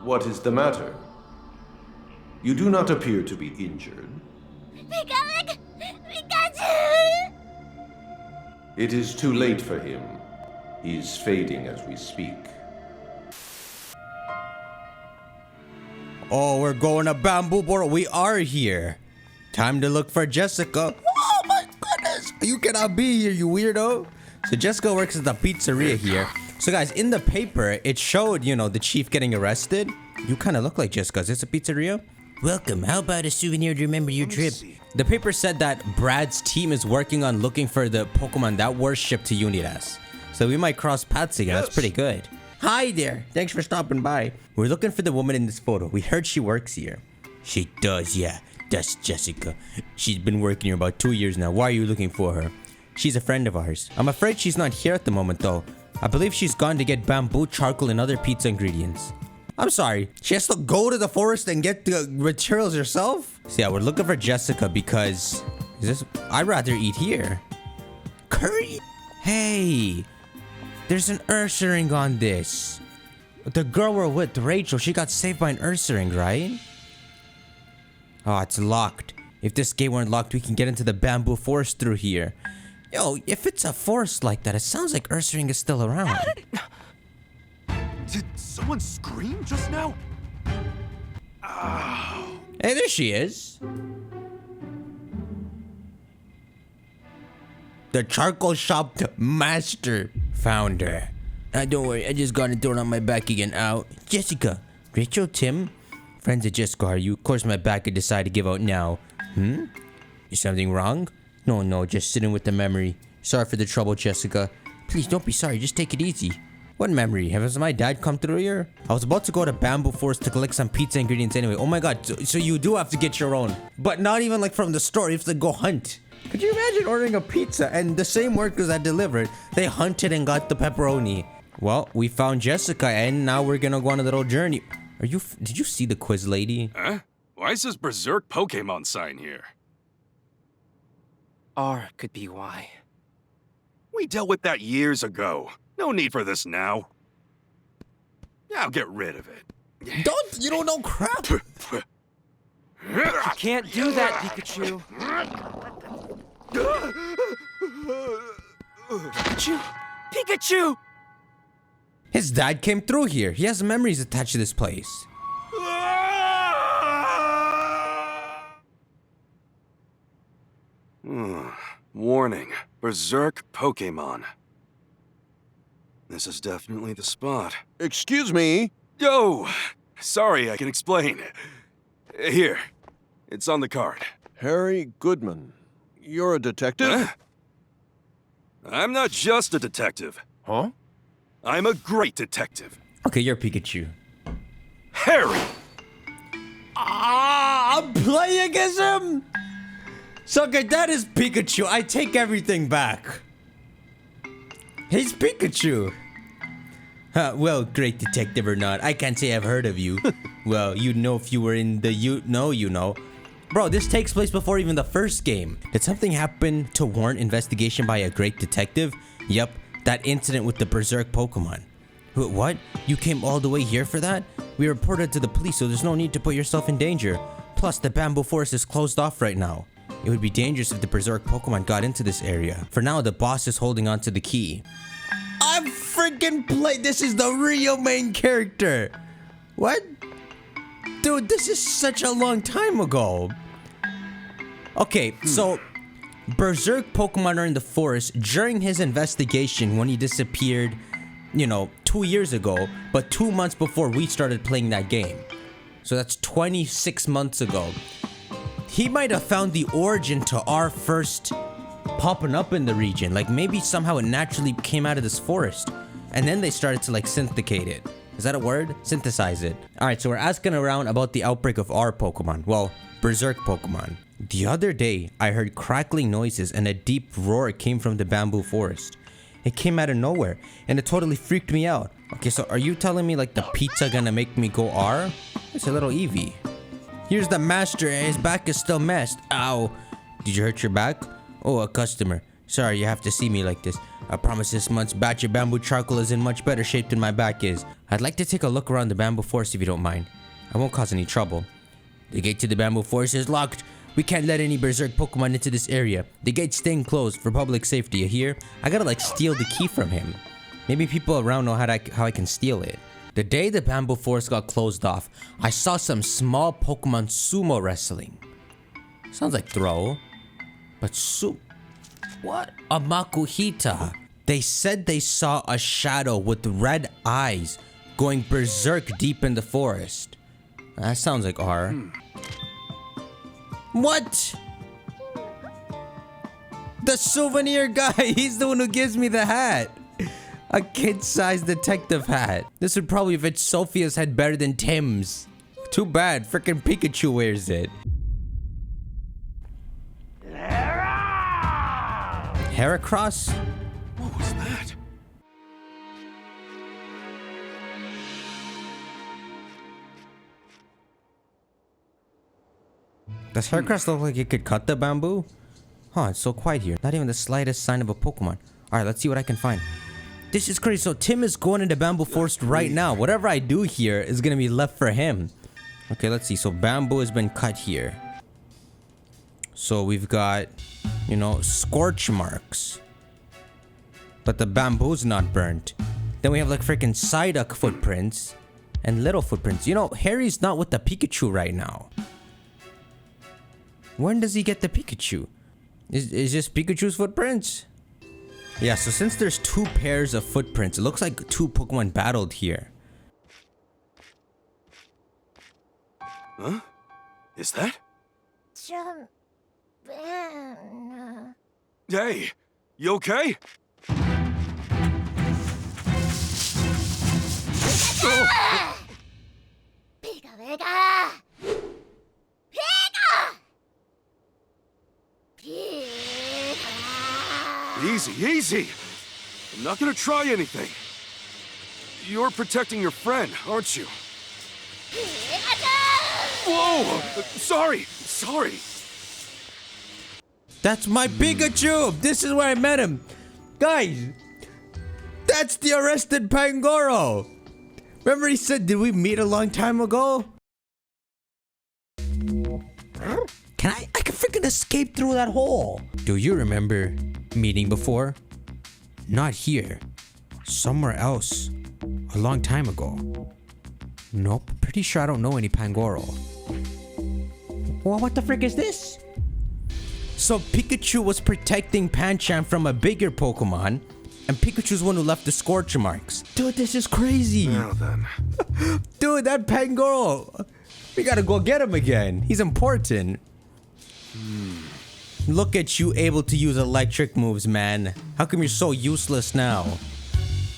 What is the matter? You do not appear to be injured. Pikachu! It is too late for him. He's fading as we speak. Oh, we're going to Bamboo Boro. We are here. Time to look for Jessica. Oh my goodness. You cannot be here, you weirdo. So Jessica works at the pizzeria here. So guys, in the paper, it showed, you know, the chief getting arrested. You kind of look like Jessica. Is this a pizzeria? Welcome. How about a souvenir to remember your trip? The paper said that Brad's team is working on looking for the Pokemon that were shipped to Unitas. So we might cross paths again. That's pretty good. Hi there. Thanks for stopping by. We're looking for the woman in this photo. We heard she works here. She does, yeah. That's Jessica. She's been working here about 2 years now. Why are you looking for her? She's a friend of ours. I'm afraid she's not here at the moment though. I believe she's gone to get bamboo, charcoal, and other pizza ingredients. I'm sorry. She has to go to the forest and get the materials herself? So yeah, we're looking for Jessica because... I'd rather eat here. Curry? Hey! There's an Ursaring on this. The girl we're with, Rachel, she got saved by an Ursaring, right? Oh, it's locked. If this gate weren't locked, we can get into the bamboo forest through here. Yo, if it's a forest like that, it sounds like Ursaring is still around. Did someone scream just now? Ow. Hey, there she is. The charcoal shop master found her. Don't worry, I just got it thrown on my back again. Ow. Jessica. Rachel, Tim? Friends of Jessica, are you? Of course my back could decide to give out now. Is something wrong? No, just sitting with the memory. Sorry for the trouble, Jessica. Please don't be sorry, just take it easy. What memory? Has my dad come through here? I was about to go to Bamboo Forest to collect some pizza ingredients anyway. Oh my god, so you do have to get your own. But not even like from the store, you have to go hunt. Could you imagine ordering a pizza and the same workers that delivered, they hunted and got the pepperoni? Well, we found Jessica and now we're gonna go on a little journey. Did you see the quiz lady? Huh? Why is this berserk Pokémon sign here? R could be why. We dealt with that years ago. No need for this now. I'll get rid of it. You don't know crap. You can't do that, Pikachu. Pikachu! His dad came through here. He has memories attached to this place. Warning, berserk Pokémon. This is definitely the spot. Excuse me? Yo! Sorry, I can explain. Here, it's on the card. Harry Goodman. You're a detective? Huh? I'm not just a detective. Huh? I'm a great detective. Okay, you're Pikachu. Harry! I'm playing as him! So okay, that is Pikachu. I take everything back. He's Pikachu. Well, great detective or not, I can't say I've heard of you. Well, you'd know if you were in the you know. Bro, this takes place before even the first game. Did something happen to warrant investigation by a great detective? Yep, that incident with the berserk Pokemon. What? You came all the way here for that? We reported to the police, so there's no need to put yourself in danger. Plus, the bamboo forest is closed off right now. It would be dangerous if the berserk Pokemon got into this area. For now, the boss is holding on to the key. I'm freaking this is the real main character. What? Dude, this is such a long time ago. Okay, so berserk Pokemon are in the forest during his investigation when he disappeared, 2 years ago, but 2 months before we started playing that game. So that's 26 months ago. He might have found the origin to our first popping up in the region. Like maybe somehow it naturally came out of this forest. And then they started to like syndicate it. Is that a word? Synthesize it. Alright, so we're asking around about the outbreak of our Pokemon. Well, berserk Pokemon. The other day, I heard crackling noises and a deep roar came from the bamboo forest. It came out of nowhere and it totally freaked me out. Okay, so are you telling me like the pizza gonna make me go R? It's a little Eevee. Here's the master and his back is still messed. Ow. Did you hurt your back? Oh, a customer. Sorry, you have to see me like this. I promise this month's batch of bamboo charcoal is in much better shape than my back is. I'd like to take a look around the bamboo forest if you don't mind. I won't cause any trouble. The gate to the bamboo forest is locked. We can't let any berserk Pokemon into this area. The gate's staying closed for public safety, you hear? I gotta like steal the key from him. Maybe people around know how I can steal it. The day the bamboo forest got closed off, I saw some small Pokemon sumo wrestling. Sounds like throw. But what? A Makuhita. They said they saw a shadow with red eyes going berserk deep in the forest. That sounds like R. What? The souvenir guy, he's the one who gives me the hat. A kid-sized detective hat. This would probably fit Sophia's head better than Tim's. Too bad, frickin' Pikachu wears it. Heracross? What was that? Does Heracross look like it could cut the bamboo? Huh, it's so quiet here. Not even the slightest sign of a Pokemon. Alright, let's see what I can find. This is crazy. So Tim is going into bamboo forest right now. Whatever I do here is gonna be left for him. Okay, let's see. So bamboo has been cut here. So we've got, you know, scorch marks. But the bamboo's not burnt. Then we have like freaking Psyduck footprints and little footprints. You know, Harry's not with the Pikachu right now. When does he get the Pikachu? Is this Pikachu's footprints? Yeah, so since there's two pairs of footprints, it looks like two Pokemon battled here. Huh? Is that? Jump. Hey, you okay? Pika Pika! Pika! Pika! Easy, easy. I'm not gonna try anything. You're protecting your friend, aren't you? Pikachu! Whoa! Sorry. That's my Pikachu! This is where I met him. Guys, that's the arrested Pangoro. Remember he said, did we meet a long time ago? I can freaking escape through that hole. Do you remember meeting before? Not here. Somewhere else. A long time ago. Nope. Pretty sure I don't know any Pangoro. Well, what the frick is this? So Pikachu was protecting Pancham from a bigger Pokemon, and Pikachu's one who left the scorch marks. Dude, this is crazy. Now then. Dude, that Pangoro. We gotta go get him again. He's important. Look at you able to use electric moves, man. How come you're so useless now?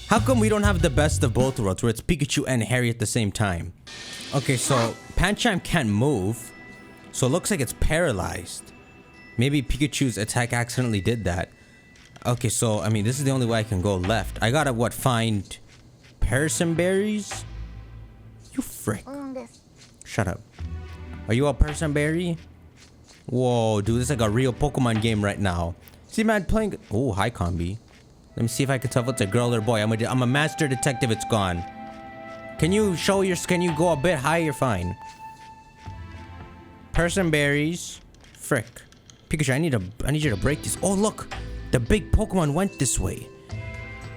How come we don't have the best of both worlds where it's Pikachu and Harry at the same time? Okay, so Pancham can't move. So it looks like it's paralyzed. Maybe Pikachu's attack accidentally did that. Okay, so, I mean, this is the only way I can go left. I gotta, what, find Parson berries? You frick. Shut up. Are you a Parson berry? Whoa, dude, this is like a real Pokemon game right now. See, man, playing... Oh, hi, Combi. Let me see if I can tell if it's a girl or boy. I'm a master detective. It's gone. Can you show your... Can you go a bit higher? Fine. Parson berries. Frick. Pikachu, I need you to break this. Oh, look. The big Pokemon went this way.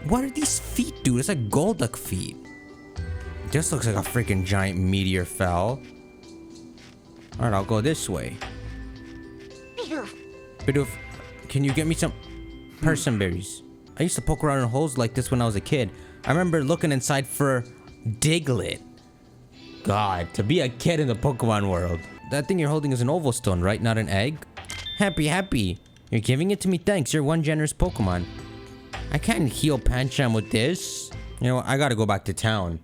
What are these feet, dude? It's like Golduck feet. This looks like a freaking giant meteor fell. Alright, I'll go this way. Bidoof, can you get me some Parson berries? I used to poke around in holes like this when I was a kid. I remember looking inside for Diglett. God, to be a kid in the Pokemon world. That thing you're holding is an oval stone, right? Not an egg? Happy. You're giving it to me? Thanks, you're one generous Pokemon. I can't heal Pancham with this. You know what? I gotta go back to town.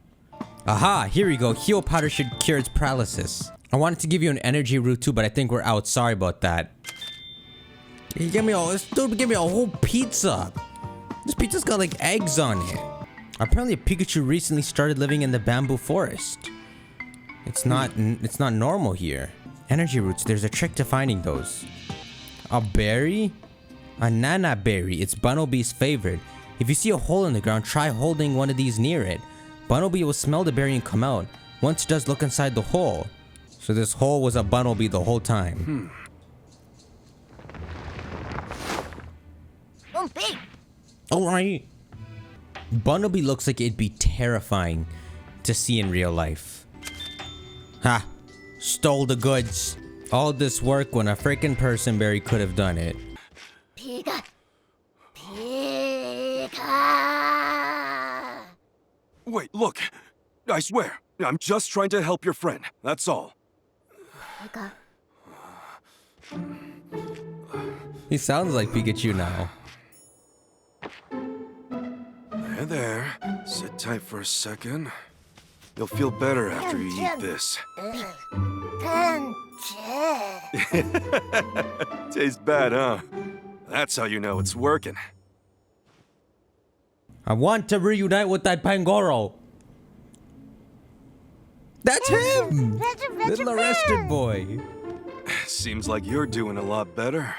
Aha, here we go. Heal powder should cure its paralysis. I wanted to give you an energy root too, but I think we're out. Sorry about that. He gave me this dude gave me a whole pizza. This pizza's got like eggs on it. Apparently Pikachu recently started living in the bamboo forest. It's not normal here. Energy roots, there's a trick to finding those. A berry? A nana berry. It's Bunnelby's favorite. If you see a hole in the ground, try holding one of these near it. Bunnelby will smell the berry and come out. Once it does, look inside the hole. So this hole was a Bunnelby the whole time. Bumpy. Alright. Bunnelby looks like it'd be terrifying to see in real life. Ha! Stole the goods. All this work when a freaking person berry could have done it. Pika. Wait, look. I swear, I'm just trying to help your friend. That's all. Pika. He sounds like Pikachu now. There, there. Sit tight for a second. You'll feel better after you eat this. Tastes bad, huh? That's how you know it's working. I want to reunite with that Pangoro. That's him! Little arrested boy. Seems like you're doing a lot better.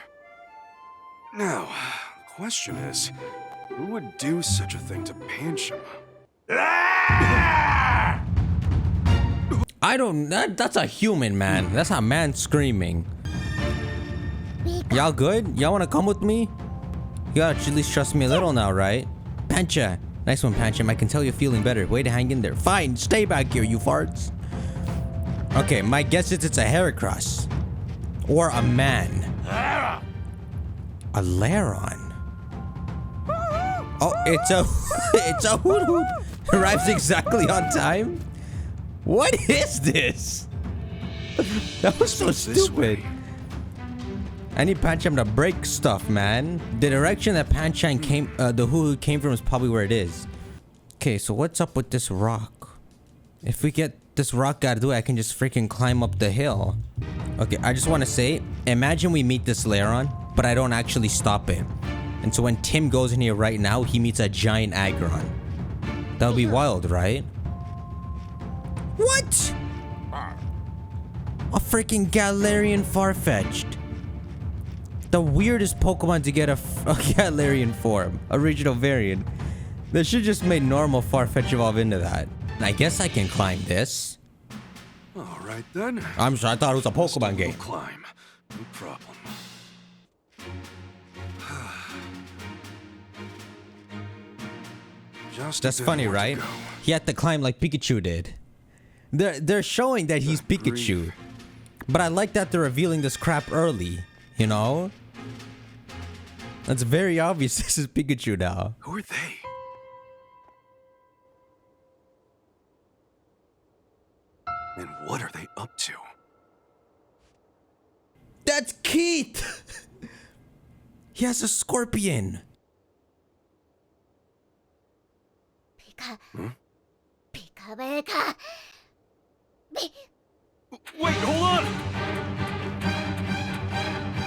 Now, the question is, who would do such a thing to Pancham? I don't... That's a human, man. That's a man screaming. Y'all good? Y'all wanna come with me? You gotta at least trust me a little now, right? Pancha. Nice one, Pancham. I can tell you're feeling better. Way to hang in there. Fine, stay back here, you farts. Okay, my guess is it's a Heracross. Or a man. A Laron. Oh, it's a... it's a Hoot Hoot. Arrives exactly on time? What is this? That was so stupid. I need Pancham to break stuff, man. The direction that Pancham came, the Hoot Hoot came from is probably where it is. Okay, so what's up with this rock? If we get this rock gotta do it, I can just freaking climb up the hill. Okay, I just want to say, imagine we meet this Laron, but I don't actually stop it. And so when Tim goes in here right now, he meets a giant Aggron. That would be wild, right? What? A freaking Galarian Farfetch'd. The weirdest Pokemon to get a Galarian form. Original variant. They should just make normal Farfetch'd evolve into that. I guess I can climb this. All right then. I'm sorry, I thought it was a Pokemon game. Climb. No problem. Just That's a bit funny, more to right? go. He had to climb like Pikachu did. They're showing that he's Pikachu. But I like that they're revealing this crap early, you know? It's very obvious this is Pikachu now. Who are they? And what are they up to? That's Keith! He has a scorpion. Pika. Pika Pika. Wait, hold on!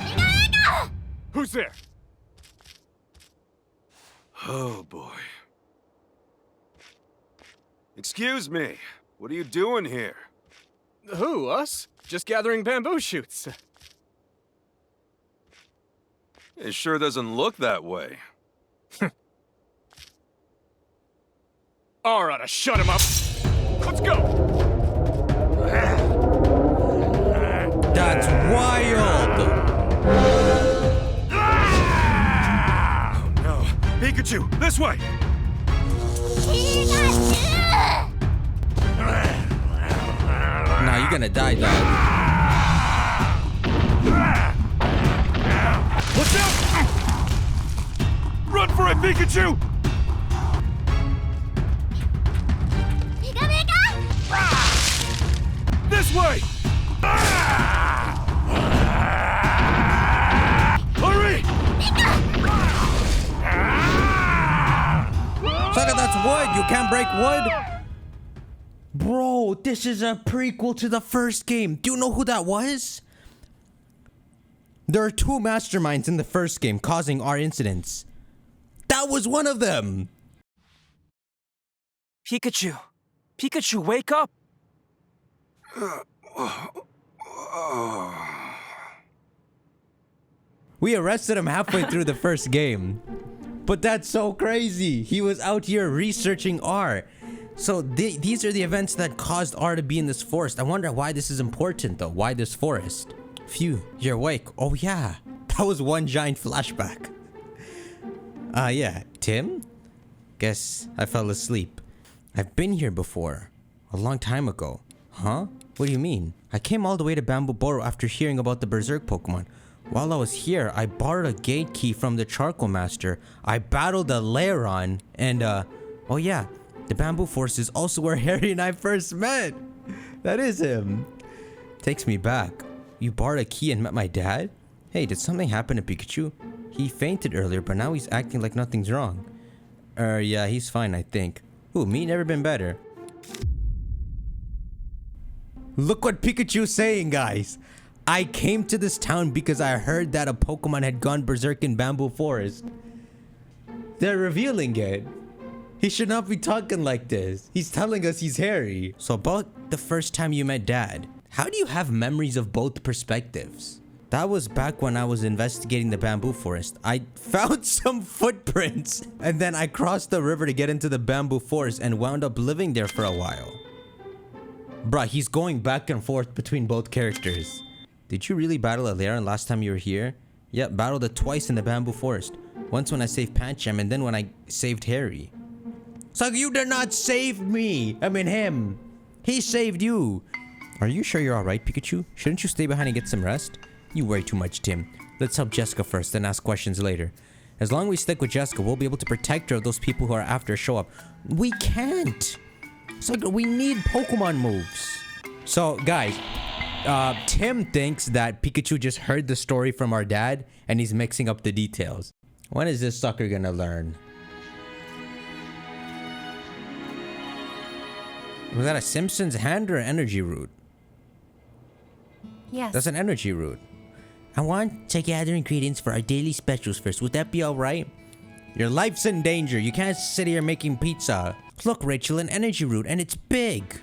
Pika. Who's there? Oh boy. Excuse me. What are you doing here? Who, us? Just gathering bamboo shoots. It sure doesn't look that way. Alright, shut him up. Let's go! That's wild! Oh no. Pikachu, this way! Nah, you're gonna die, dog. Watch out! Run for it, Pikachu! Pika Pika. This way! Hurry! Sucker, that's wood. You can't break wood. Bro, this is a prequel to the first game. Do you know who that was? There are two masterminds in the first game causing our incidents. That was one of them. Pikachu. Pikachu, wake up! We arrested him halfway through the first game. But that's so crazy. He was out here researching R. So these are the events that caused R to be in this forest. I wonder why this is important though. Why this forest? Phew, you're awake. Oh yeah, that was one giant flashback. Yeah, Tim? Guess I fell asleep. I've been here before. A long time ago. Huh? What do you mean? I came all the way to Bamboo Boro after hearing about the berserk Pokemon. While I was here, I borrowed a gate key from the Charcoal Master. I battled a Lairon, and oh yeah, the Bamboo Forest is also where Harry and I first met. That is him. Takes me back. You borrowed a key and met my dad? Hey, did something happen to Pikachu? He fainted earlier, but now he's acting like nothing's wrong. Yeah, he's fine, I think. Ooh, me never been better. Look what Pikachu's saying, guys. I came to this town because I heard that a Pokemon had gone berserk in Bamboo Forest. They're revealing it. He should not be talking like this. He's telling us he's Harry. So about the first time you met Dad, how do you have memories of both perspectives? That was back when I was investigating the Bamboo Forest. I found some footprints and then I crossed the river to get into the Bamboo Forest and wound up living there for a while. Bruh, he's going back and forth between both characters. Did you really battle a Lairon last time you were here? Yep, battled it twice in the Bamboo Forest. Once when I saved Pancham and then when I saved Harry. So you did not save me! I mean him! He saved you! Are you sure you're alright, Pikachu? Shouldn't you stay behind and get some rest? You worry too much, Tim. Let's help Jessica first, then ask questions later. As long as we stick with Jessica, we'll be able to protect her of those people who are after show up. We can't! So we need Pokemon moves. So, guys, Tim thinks that Pikachu just heard the story from our dad and he's mixing up the details. When is this sucker gonna learn? Was that a Simpsons hand or an energy root? Yes. That's an energy root. I want to gather ingredients for our daily specials first. Would that be alright? Your life's in danger. You can't sit here making pizza. Look, Rachel, an energy root, and it's big.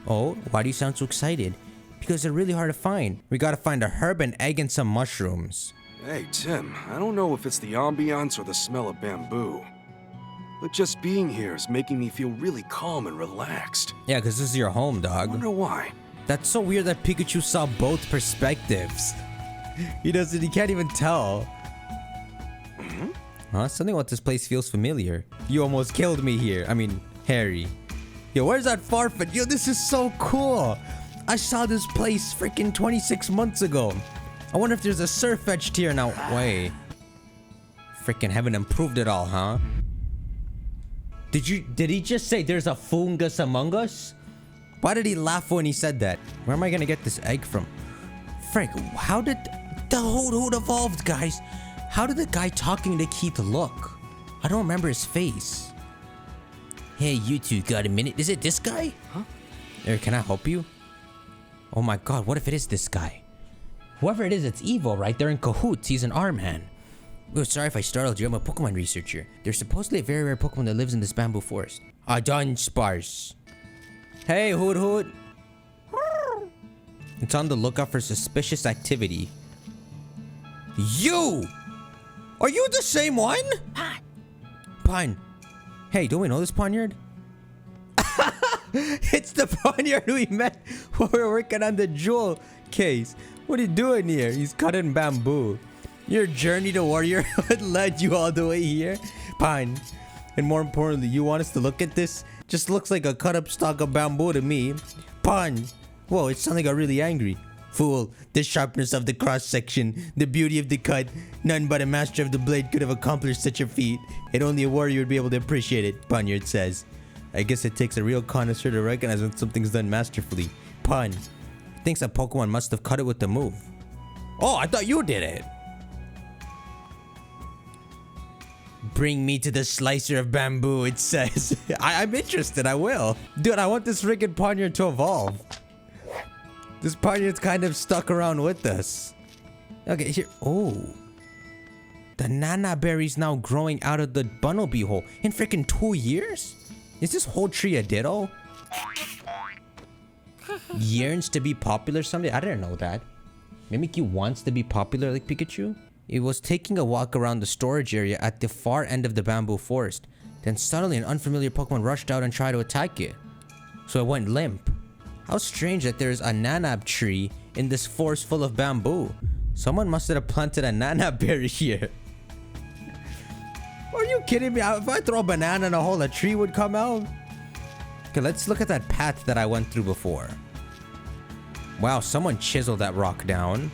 Oh, why do you sound so excited? Because they're really hard to find. We gotta find a herb, an egg, and some mushrooms. Hey, Tim, I don't know if it's the ambiance or the smell of bamboo, but just being here is making me feel really calm and relaxed. Yeah, because this is your home, I dog. wonder why. That's so weird that Pikachu saw both perspectives. He can't even tell. Huh? Something about this place feels familiar. You almost killed me here. I mean, Harry. Yo, where's that Farfetch? Yo, this is so cool. I saw this place freaking 26 months ago. I wonder if there's a Surfetched here now. Wait. Freaking haven't improved it all, huh? Did he just say there's a fungus among us? Why did he laugh when he said that? Where am I gonna get this egg from? Frick, how did the Hoot evolved, guys? How did the guy talking to Keith look? I don't remember his face. Hey, you two, got a minute? Is it this guy? Huh? Eric, can I help you? Oh my god, what if it is this guy? Whoever it is, it's evil, right? They're in cahoots. He's an R-man. Oh, sorry if I startled you. I'm a Pokemon researcher. There's supposedly a very rare Pokemon that lives in this bamboo forest. A Dunsparce. Hey, Hoot. It's on the lookout for suspicious activity. You! Are you the same one? Pine. Hey, don't we know this Poniard? It's the Poniard we met while we were working on the jewel case. What are you doing here? He's cutting bamboo. Your journey to warriorhood led you all the way here? Pine. And more importantly, you want us to look at this? Just looks like a cut up stalk of bamboo to me. Pine. Whoa, it suddenly got really angry. Fool, the sharpness of the cross-section, the beauty of the cut. None but a master of the blade could have accomplished such a feat. And only a warrior would be able to appreciate it, Poniard says. I guess it takes a real connoisseur to recognize when something's done masterfully. Pun. Thinks a Pokemon must have cut it with the move. Oh, I thought you did it. Bring me to the slicer of bamboo, it says. I'm interested, I will. Dude, I want this freaking Poniard to evolve. This Poniard's kind of stuck around with us. Okay, here. Oh. The Nana Berry's now growing out of the Bunnelby hole in freaking 2 years? Is this whole tree a ditto? Yearns to be popular someday? I didn't know that. Mimikyu wants to be popular like Pikachu? It was taking a walk around the storage area at the far end of the bamboo forest. Then suddenly an unfamiliar Pokemon rushed out and tried to attack it. So it went limp. How strange that there's a nanab tree in this forest full of bamboo. Someone must have planted a nanab berry here. Are you kidding me? If I throw a banana in a hole, a tree would come out? Okay, let's look at that path that I went through before. Wow, someone chiseled that rock down.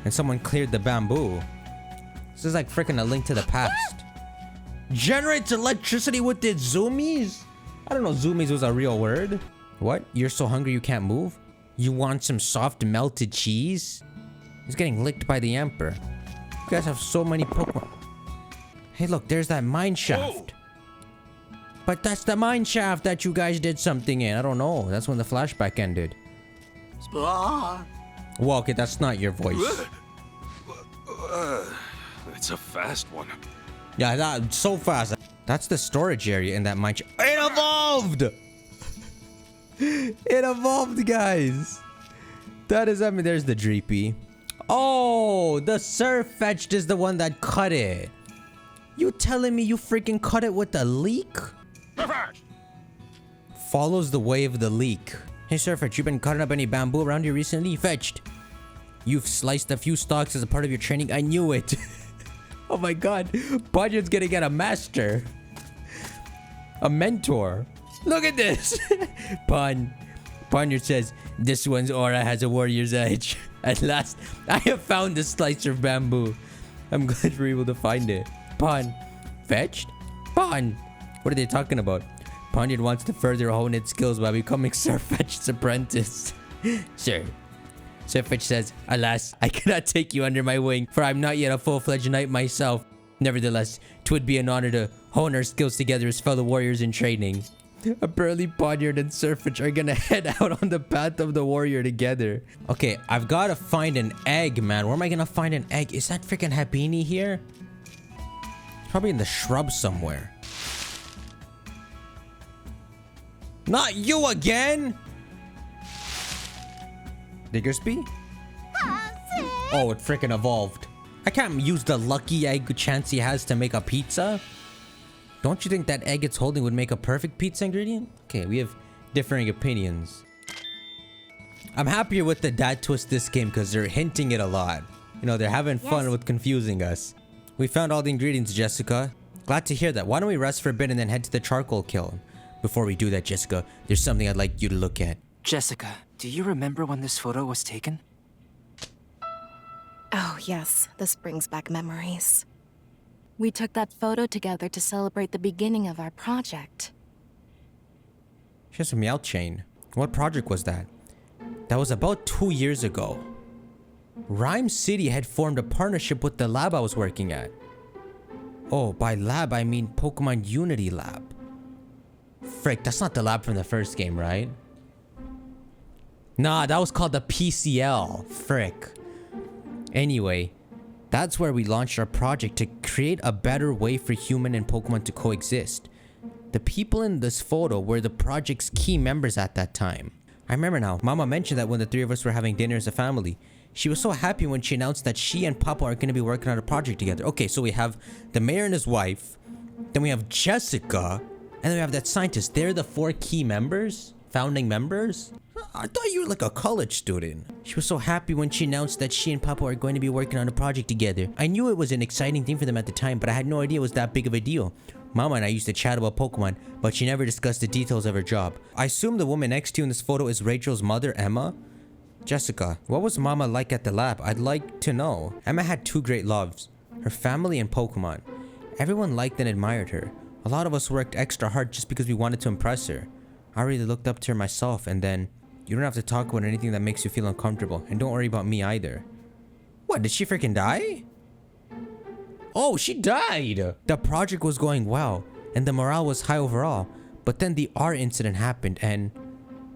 And someone cleared the bamboo. This is like freaking a Link to the Past. Generates electricity with its zoomies? I don't know, zoomies was a real word. What? You're so hungry you can't move? You want some soft melted cheese? He's getting licked by the Emperor. You guys have so many Pokemon. Hey look, there's that mine shaft. But that's the mine shaft that you guys did something in. I don't know. That's when the flashback ended. Well, okay, that's not your voice. It's a fast one. Yeah, that's so fast. That's the storage area in that mine shaft. It evolved! It evolved, guys. That is, I mean, there's the Dreepy. Oh, the Surfetched is the one that cut it. You telling me you freaking cut it with a leak? Follows the way of the leak. Hey Surfetched, you been cutting up any bamboo around here recently? Fetched. You've sliced a few stalks as a part of your training. I knew it. Oh my god. Budget's gonna get a master. A mentor. Look at this. Ponder says, this one's aura has a warrior's edge. At last, I have found the slicer of bamboo. I'm glad we're able to find it. Fetched? What are they talking about? Ponder wants to further hone its skills by becoming Surfetched's apprentice. Sir. Surfetched says, alas, I cannot take you under my wing, for I'm not yet a full-fledged knight myself. Nevertheless, 'twould be an honor to hone our skills together as fellow warriors in training. Apparently, Ponder and Surfetched are gonna head out on the path of the warrior together. Okay, I've gotta find an egg, man. Where am I gonna find an egg? Is that freaking Habini here? Probably in the shrub somewhere. Not you again! Diggersby? Oh, it freaking evolved. I can't use the lucky egg chance he has to make a pizza. Don't you think that egg it's holding would make a perfect pizza ingredient? Okay, we have differing opinions. I'm happier with the dad twist this game because they're hinting it a lot. You know, they're having fun with confusing us. We found all the ingredients, Jessica. Glad to hear that. Why don't we rest for a bit and then head to the charcoal kiln? Before we do that, Jessica, there's something I'd like you to look at. Jessica, do you remember when this photo was taken? Oh, yes. This brings back memories. We took that photo together to celebrate the beginning of our project. She has a Meowth chain. What project was that? That was about 2 years ago. Rhyme City had formed a partnership with the lab I was working at. Oh, by lab I mean Pokemon Unity Lab. Frick, that's not the lab from the first game, right? Nah, that was called the PCL. Frick. Anyway, that's where we launched our project to create a better way for human and Pokemon to coexist. The people in this photo were the project's key members at that time. I remember now, Mama mentioned that when the three of us were having dinner as a family. She was so happy when she announced that she and Papa are going to be working on a project together. Okay, so we have the mayor and his wife. Then we have Jessica. And then we have that scientist. They're the 4 key members? Founding members? I thought you were like a college student. She was so happy when she announced that she and Papa are going to be working on a project together. I knew it was an exciting thing for them at the time, but I had no idea it was that big of a deal. Mama and I used to chat about Pokemon, but she never discussed the details of her job. I assume the woman next to you in this photo is Rachel's mother, Emma? Jessica, what was Mama like at the lab? I'd like to know. Emma had 2 great loves, her family and Pokemon. Everyone liked and admired her. A lot of us worked extra hard just because we wanted to impress her. I really looked up to her myself, and then you don't have to talk about anything that makes you feel uncomfortable, and don't worry about me either. What, did she freaking die? Oh, she died! The project was going well, and the morale was high overall, but then the R incident happened, and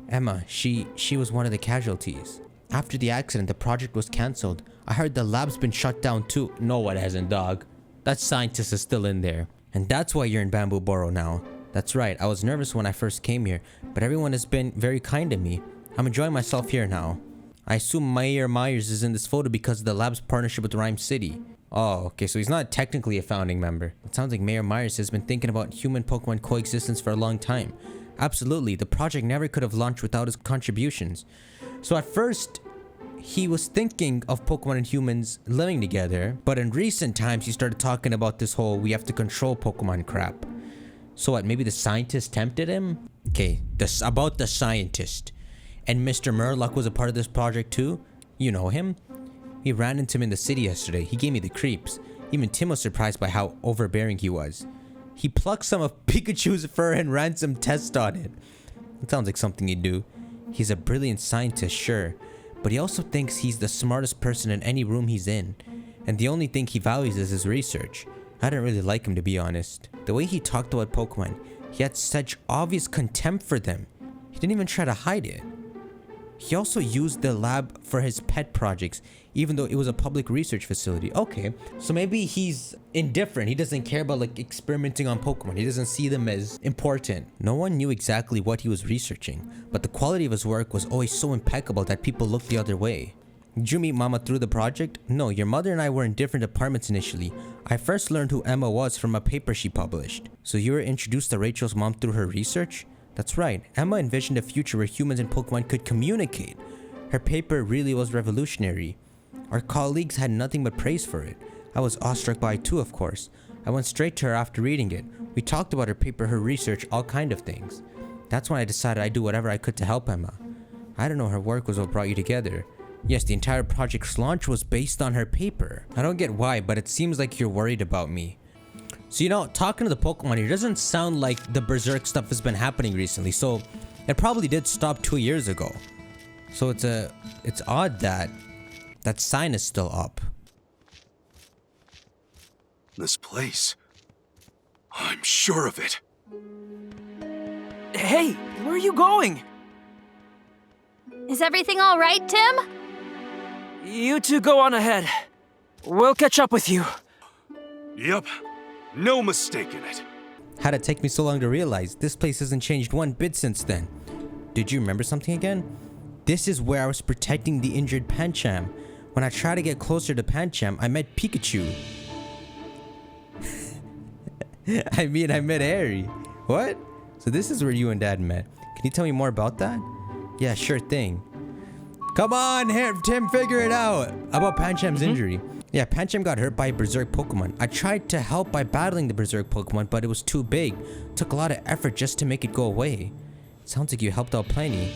Emma, she was one of the casualties. After the accident, the project was cancelled. I heard the lab's been shut down too. No, it hasn't, dog. That scientist is still in there. And that's why you're in Bamboo Burrow now. That's right, I was nervous when I first came here, but everyone has been very kind to me. I'm enjoying myself here now. I assume Mayor Myers is in this photo because of the lab's partnership with Rhyme City. Oh, okay, so he's not technically a founding member. It sounds like Mayor Myers has been thinking about human-Pokemon coexistence for a long time. Absolutely, the project never could have launched without his contributions. So at first, he was thinking of Pokemon and humans living together, but in recent times, he started talking about this whole we have to control Pokemon crap. So what, maybe the scientist tempted him? Okay, about the scientist. And Mr. Murloc was a part of this project too? You know him? We ran into him in the city yesterday. He gave me the creeps. Even Tim was surprised by how overbearing he was. He plucked some of Pikachu's fur and ran some tests on it. It sounds like something he'd do. He's a brilliant scientist, sure, but he also thinks he's the smartest person in any room he's in. And the only thing he values is his research. I didn't really like him, to be honest. The way he talked about Pokemon, he had such obvious contempt for them. He didn't even try to hide it. He also used the lab for his pet projects, even though it was a public research facility. Okay, so maybe he's indifferent. He doesn't care about like experimenting on Pokemon. He doesn't see them as important. No one knew exactly what he was researching, but the quality of his work was always so impeccable that people looked the other way. Did you meet Mama through the project? No, your mother and I were in different departments initially. I first learned who Emma was from a paper she published. So you were introduced to Rachel's mom through her research? That's right, Emma envisioned a future where humans and Pokemon could communicate. Her paper really was revolutionary. Our colleagues had nothing but praise for it. I was awestruck by it too, of course. I went straight to her after reading it. We talked about her paper, her research, all kind of things. That's when I decided I'd do whatever I could to help Emma. I don't know her work was what brought you together. Yes, the entire project's launch was based on her paper. I don't get why, but it seems like you're worried about me. So, you know, talking to the Pokemon here doesn't sound like the berserk stuff has been happening recently. So, it probably did stop 2 years ago. So it's odd that that sign is still up. This place. I'm sure of it. Hey, where are you going? Is everything all right, Tim? You two go on ahead. We'll catch up with you. Yep. No mistake in it. How'd it take me so long to realize this place hasn't changed one bit since then? Did you remember something again? This is where I was protecting the injured Pancham. When I tried to get closer to Pancham, I met Pikachu. I met Harry. What? So this is where you and Dad met. Can you tell me more about that? Yeah, sure thing. Come on, Tim, figure it out. About Pancham's injury. Yeah, Pancham got hurt by a berserk Pokemon. I tried to help by battling the berserk Pokemon, but it was too big. Took a lot of effort just to make it go away. Sounds like you helped out plenty.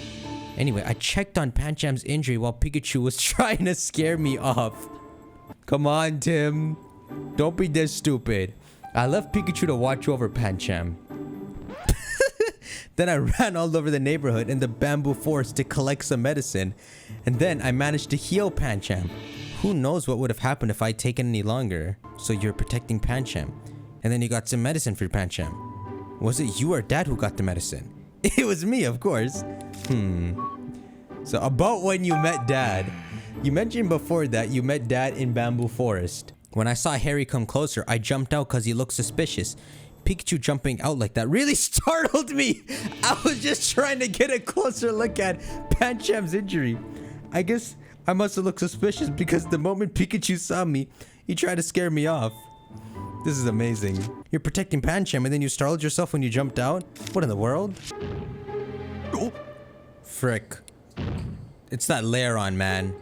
Anyway, I checked on Pancham's injury while Pikachu was trying to scare me off. Come on, Tim. Don't be this stupid. I left Pikachu to watch over Pancham. Then I ran all over the neighborhood in the bamboo forest to collect some medicine. And then I managed to heal Pancham. Who knows what would have happened if I'd taken any longer. So you're protecting Pancham. And then you got some medicine for Pancham. Was it you or Dad who got the medicine? It was me, of course. So about when you met Dad. You mentioned before that you met Dad in Bamboo Forest. When I saw Harry come closer, I jumped out because he looked suspicious. Pikachu jumping out like that really startled me. I was just trying to get a closer look at Pancham's injury. I guess I must have looked suspicious because the moment Pikachu saw me, he tried to scare me off. This is amazing. You're protecting Pancham and then you startled yourself when you jumped out? What in the world? Oh. Frick. It's that Lairon, man.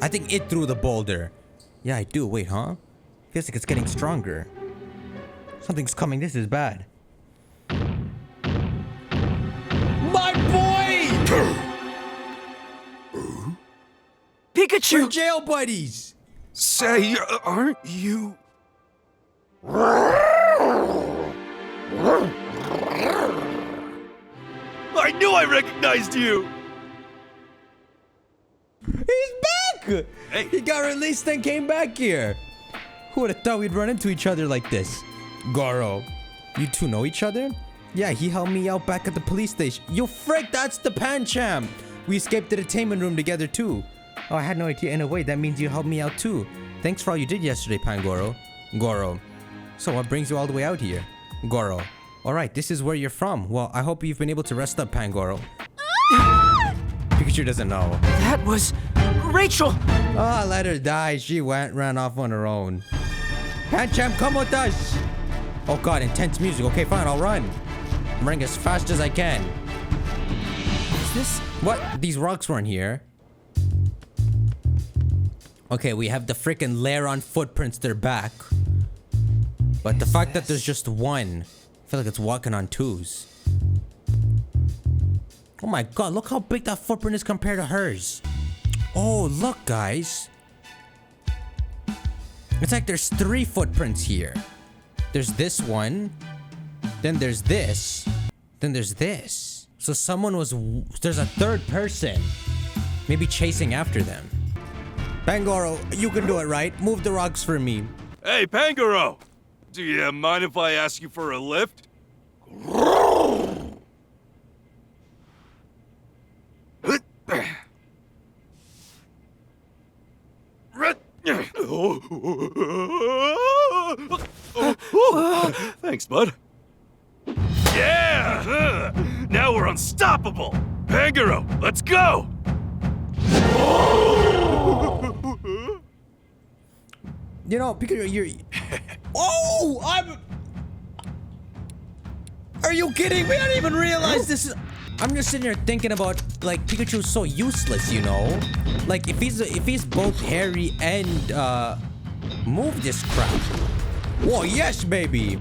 I think it threw the boulder. Yeah, I do. Wait, huh? Feels like it's getting stronger. Something's coming. This is bad. My boy! Pikachu! We're jail buddies! Say, aren't you... I knew I recognized you! He's back! Hey. He got released and came back here. Who would have thought we'd run into each other like this? Goro, you two know each other? Yeah, he helped me out back at the police station. Yo, frick, that's the Pancham! We escaped the detainment room together too. Oh, I had no idea. In a way, that means you helped me out too. Thanks for all you did yesterday, Pangoro. Goro. So what brings you all the way out here? Goro. Alright, this is where you're from. Well, I hope you've been able to rest up, Pangoro. Pikachu doesn't know. That was... Rachel! Oh, let her die. She ran off on her own. Pancham, come with us! Oh god, intense music. Okay, fine, I'll run. I'm running as fast as I can. Is this? What? These rocks weren't here. Okay, we have the freaking Laron footprints. They're back. But the fact that there's just one, I feel like it's walking on twos. Oh my god, look how big that footprint is compared to hers. Oh, look, guys. It's like there's 3 footprints here. There's this one. Then there's this. Then there's this. So someone was... There's a 3rd person. Maybe chasing after them. Pangoro, you can do it, right? Move the rocks for me. Hey, Pangoro! Do you mind if I ask you for a lift? Thanks, bud. Yeah! Now we're unstoppable! Pangoro, let's go! You know, Pikachu, you're... Oh! Are you kidding me? I didn't even realize this is... I'm just sitting here thinking about, like, Pikachu's so useless, you know? Like, if he's both hairy and, move this crap. Whoa, yes, baby!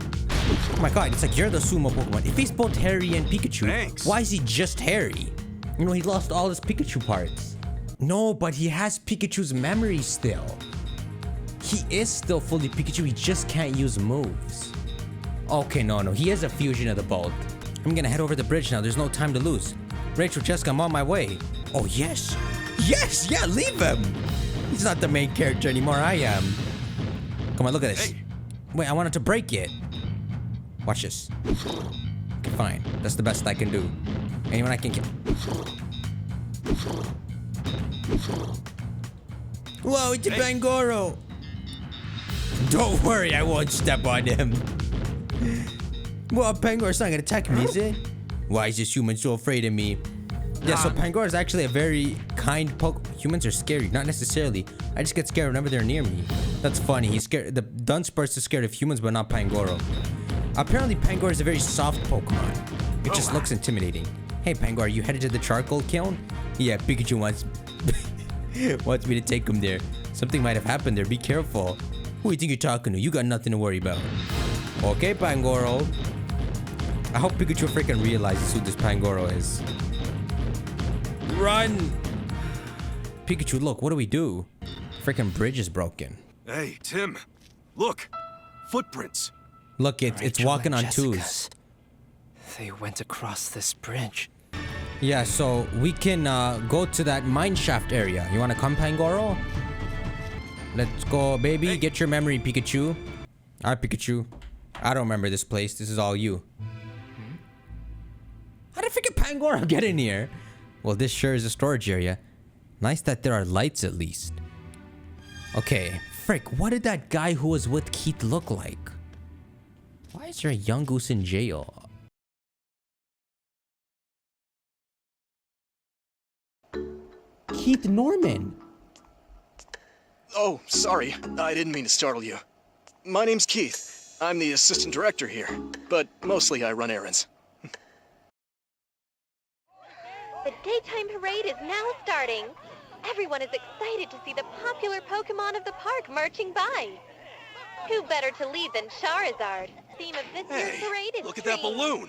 Oh my god, it's like you're the sumo Pokemon. If he's both hairy and Pikachu, Thanks. why is he just hairy? You know, he lost all his Pikachu parts. No, but he has Pikachu's memory still. He is still fully Pikachu, he just can't use moves. Okay, no, he has a fusion of the both. I'm gonna head over the bridge now, there's no time to lose. Rachel, Jessica, I'm on my way. Oh, yes. Yes, yeah, leave him. He's not the main character anymore, I am. Come on, look at this. Hey. Wait, I wanted to break it. Watch this. Okay, fine. That's the best I can do. Anyone I can kill. Whoa, it's a Pangoro. Don't worry, I won't step on him. Well, Pangoro's not gonna attack me, is it? Why is this human so afraid of me? Yeah, so Pangoro is actually a very kind Humans are scary, not necessarily. I just get scared whenever they're near me. That's funny. He's scared. The Dunsparce is scared of humans, but not Pangoro. Apparently, Pangoro is a very soft Pokemon. It just looks intimidating. Hey, Pangoro, are you headed to the charcoal kiln? Yeah, Pikachu wants me to take him there. Something might have happened there. Be careful. Who do you think you're talking to? You got nothing to worry about. Okay, Pangoro. I hope Pikachu freaking realizes who this Pangoro is. Run! Pikachu, look, what do we do? Freaking bridge is broken. Hey, Tim. Look. Footprints. Look, it's Rachel walking and on Jessica's. twos. They went across this bridge. Yeah, so we can go to that mine shaft area. You wanna come, Pangoro? Let's go, baby. Get your memory, Pikachu. Alright, Pikachu. I don't remember this place. This is all you. How did freaking Pangoro get in here? Well, this sure is a storage area. Nice that there are lights at least. Okay, frick, what did that guy who was with Keith look like? Why is there a young goose in jail? Keith Norman. Oh, sorry. I didn't mean to startle you. My name's Keith. I'm the assistant director here, but mostly I run errands. The daytime parade is now starting. Everyone is excited to see the popular Pokémon of the park marching by. Who better to lead than Charizard? Theme of this year's parade is Look at that balloon.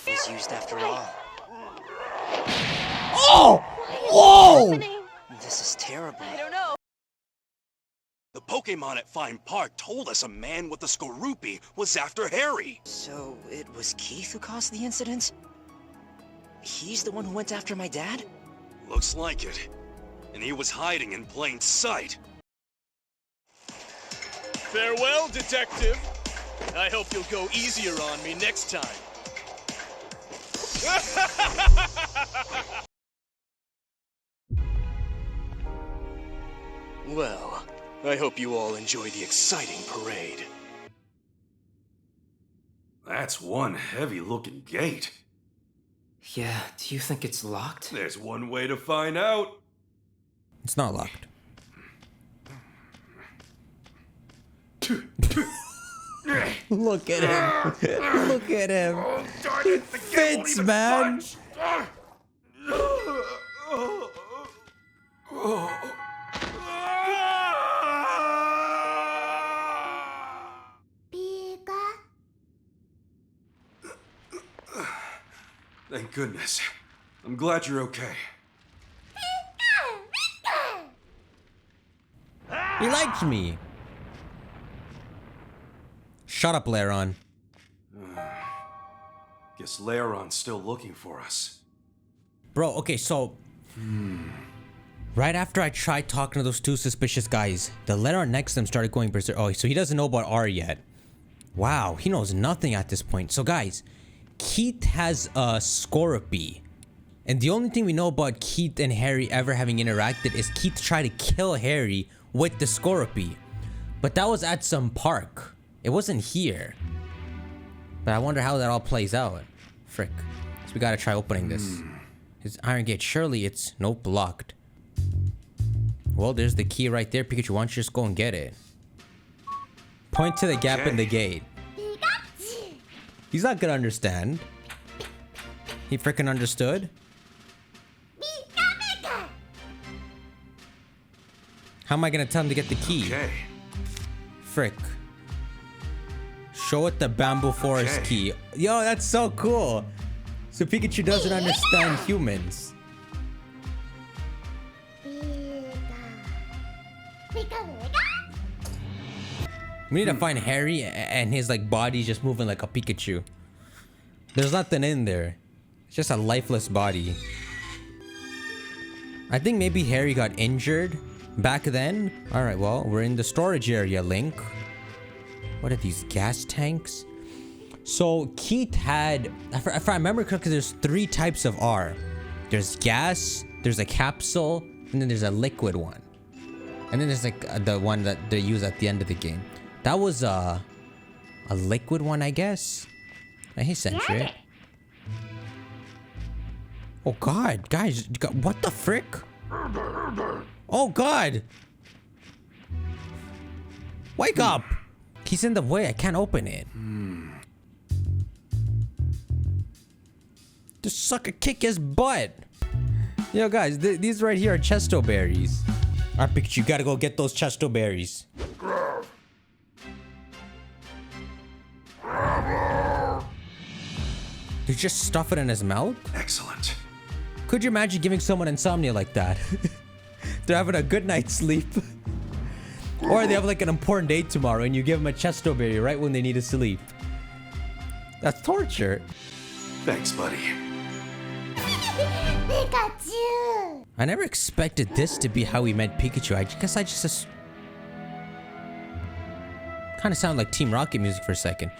Was used after all. Oh! Whoa! This is terrible. I don't know. The Pokémon at Fine Park told us a man with a Skorupi was after Harry. So it was Keith who caused the incident? He's the one who went after my dad? Looks like it. And he was hiding in plain sight. Farewell, detective. I hope you'll go easier on me next time. Well, I hope you all enjoy the exciting parade. That's one heavy-looking gate. Yeah, do you think it's locked? There's one way to find out. It's not locked. Look at him. Look at him. He fits, man. Thank goodness. I'm glad you're okay. He likes me. Shut up, Laron. Guess Laron's still looking for us. Bro, okay, so... Right after I tried talking to those two suspicious guys, the Laron next to them started going berserk. Oh, so he doesn't know about R yet. Wow, he knows nothing at this point. So guys, Keith has a Scorpy. And the only thing we know about Keith and Harry ever having interacted is Keith tried to kill Harry with the Scorpy. But that was at some park. It wasn't here. But I wonder how that all plays out. Frick. So we gotta try opening this. His iron gate. Surely it's... Nope, locked. Well, there's the key right there. Pikachu, why don't you just go and get it? Point to the gap in the gate. He's not gonna understand. He freaking understood. How am I gonna tell him to get the key? Okay. Frick. Show it the bamboo forest key. Yo, that's so cool. So Pikachu doesn't understand humans. We need to find Harry and his like body just moving like a Pikachu. There's nothing in there. It's just a lifeless body. I think maybe Harry got injured back then. Alright, well, we're in the storage area, Link. What are these, gas tanks? So Keith had, if I remember correctly, there's 3 types of R. There's gas, there's a capsule, and then there's a liquid one. And then there's like the one that they use at the end of the game. That was a liquid one, I guess. Hey, Sentry. Oh god, guys, what the frick? Oh god! Wake up! He's in the way, I can't open it. This sucker kick his butt! Yo guys, these right here are chesto berries. Alright, Pikachu, you gotta go get those chesto berries. Did you just stuff it in his mouth? Excellent. Could you imagine giving someone insomnia like that? They're having a good night's sleep. Or they have like an important date tomorrow and you give them a chesto berry right when they need to sleep. That's torture. Thanks, buddy. Pikachu! I never expected this to be how we met Pikachu. I guess I just... Kind of sound like Team Rocket music for a second.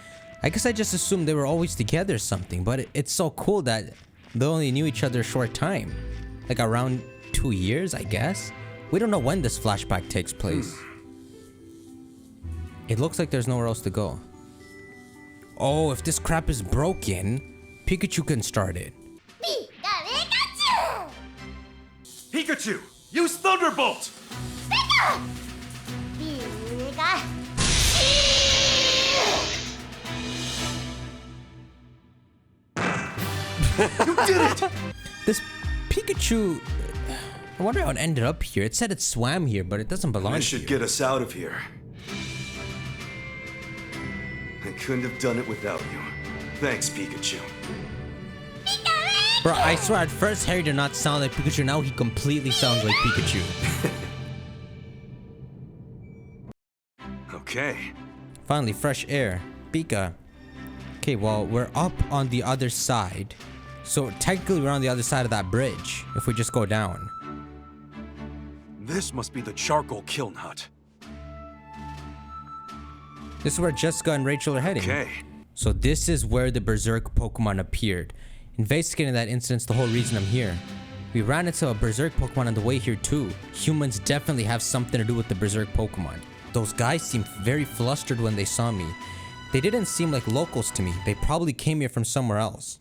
I guess I just assumed they were always together or something, but it's so cool that they only knew each other a short time. Like around 2 years, I guess? We don't know when this flashback takes place. It looks like there's nowhere else to go. Oh, if this crap is broken, Pikachu can start it. Pikachu! Pikachu, use Thunderbolt! You did it! This Pikachu... I wonder how it ended up here. It said it swam here, but it doesn't belong This here. should get us out of here. I couldn't have done it without you. Thanks, Pikachu. Bro, I swear at first Harry did not sound like Pikachu. Now he completely sounds like Pikachu. Okay. Finally, fresh air. Pika. Okay, well, we're up on the other side. So technically we're on the other side of that bridge, if we just go down. This must be the charcoal kiln hut. This is where Jessica and Rachel are heading. Okay. So this is where the berserk Pokemon appeared. Investigating that incident's the whole reason I'm here. We ran into a berserk Pokemon on the way here too. Humans definitely have something to do with the berserk Pokemon. Those guys seemed very flustered when they saw me. They didn't seem like locals to me. They probably came here from somewhere else.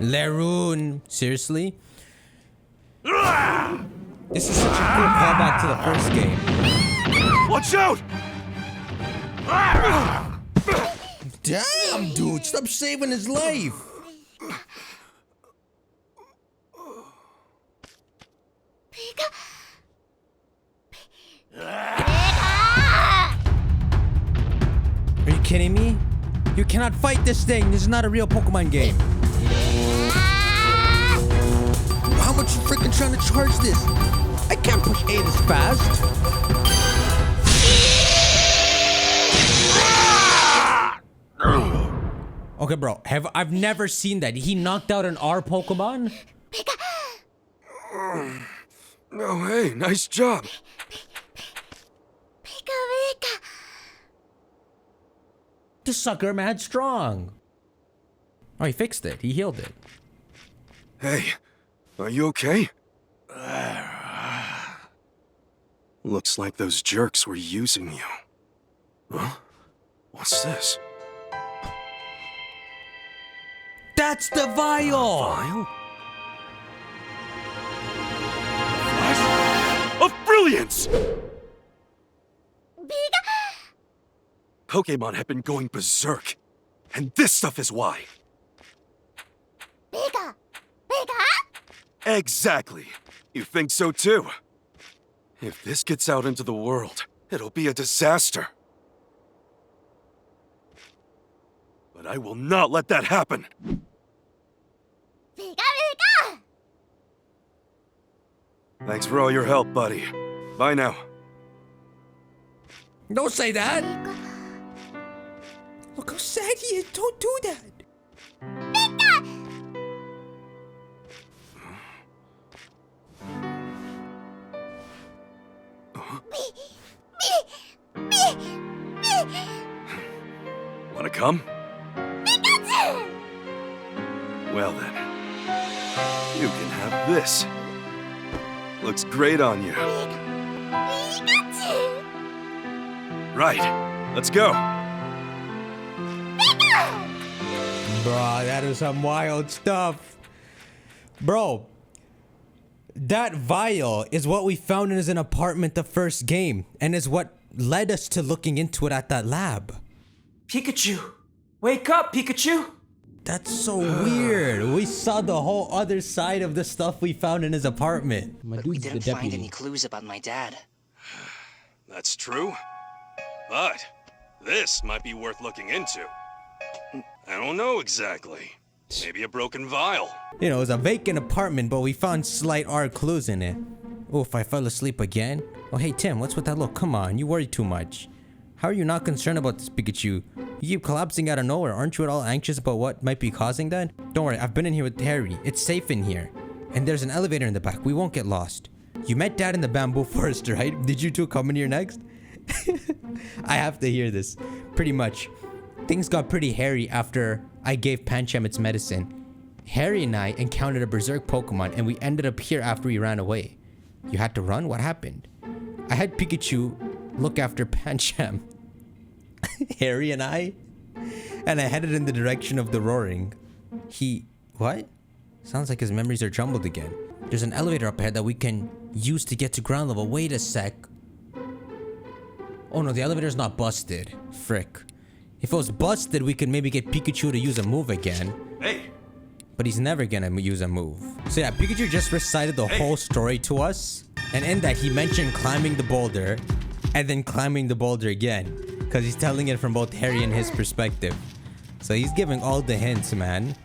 Laroon. Seriously? This is such a cool callback to the first game. Watch out! Damn, dude, stop saving his life. Are you kidding me? You cannot fight this thing. This is not a real Pokemon game. How much you freaking trying to charge this? I can't push A this fast. Okay, bro. I've never seen that. He knocked out an R Pokemon? Oh, hey, nice job. This sucker mad strong. Oh, he fixed it. He healed it. Hey, are you okay? Looks like those jerks were using you. Huh? What's this? That's the vial! Vial? Flash of brilliance! Pokémon have been going berserk, and this stuff is why. Exactly. You think so too? If this gets out into the world, it'll be a disaster. But I will not let that happen. Thanks for all your help, buddy. Bye now. Don't say that! Look how sad he is. Don't do that! Wanna come? Well then, you can have this. Looks great on you. Right, let's go. Bro, that is some wild stuff. Bro, that vial is what we found in his apartment the first game, and is what led us to looking into it at that lab. Pikachu! Wake up, Pikachu! That's so weird. We saw the whole other side of the stuff we found in his apartment. But we didn't find any clues about my dad. That's true. But this might be worth looking into. I don't know exactly. Maybe a broken vial. You know, it was a vacant apartment, but we found slight R clues in it. Oh, if I fell asleep again? Oh, hey, Tim, what's with that look? Come on, you worry too much. How are you not concerned about this, Pikachu? You keep collapsing out of nowhere. Aren't you at all anxious about what might be causing that? Don't worry, I've been in here with Harry. It's safe in here. And there's an elevator in the back. We won't get lost. You met Dad in the bamboo forest, right? Did you two come in here next? I have to hear this. Pretty much. Things got pretty hairy after I gave Pancham its medicine. Harry and I encountered a berserk Pokemon and we ended up here after we ran away. You had to run? What happened? I had Pikachu look after Pancham. Harry and I headed in the direction of the roaring. What? Sounds like his memories are jumbled again. There's an elevator up ahead that we can use to get to ground level. Wait a sec. Oh no, the elevator's not busted. Frick. If it was busted, we could maybe get Pikachu to use a move again. Hey! But he's never gonna use a move. So yeah, Pikachu just recited the whole story to us. And in that, he mentioned climbing the boulder. And then climbing the boulder again. Because he's telling it from both Harry and his perspective. So he's giving all the hints, man.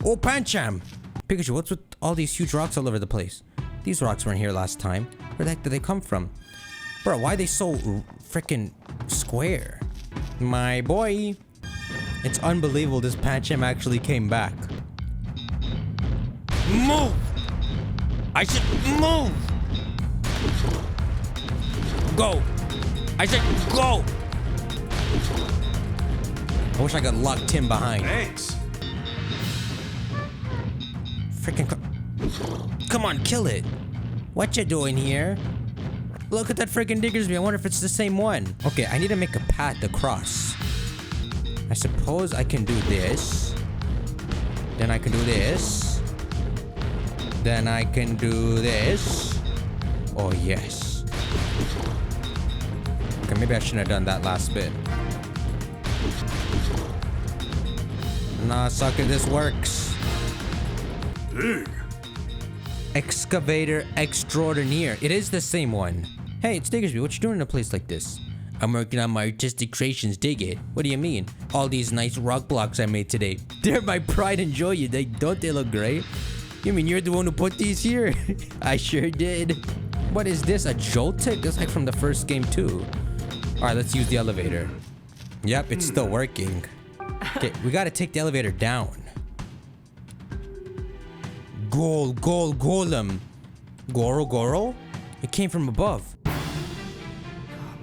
Oh, Pancham! Pikachu, what's with all these huge rocks all over the place? These rocks weren't here last time. Where the heck did they come from? Bro, why are they so freaking square? My boy. It's unbelievable this Pancham actually came back. Move! I said move! Go! I said go! I wish I could lock Tim behind. Thanks. Freaking come on, kill it. What you doing here? Look at that freaking Diggersby. I wonder if it's the same one. Okay, I need to make a path across. I suppose I can do this. Then I can do this. Then I can do this. Oh, yes. Okay, maybe I shouldn't have done that last bit. Nah, sucker, this works. Hey. Excavator extraordinaire. It is the same one. Hey, it's Diggersby. What you doing in a place like this? I'm working on my artistic creations, dig it. What do you mean? All these nice rock blocks I made today. They're my pride and joy. Don't they look great? You mean you're the one who put these here? I sure did. What is this? A Joltic? That's like from the first game too. Alright, let's use the elevator. Yep, it's still working. Okay, we gotta take the elevator down. Golem. Goro? It came from above.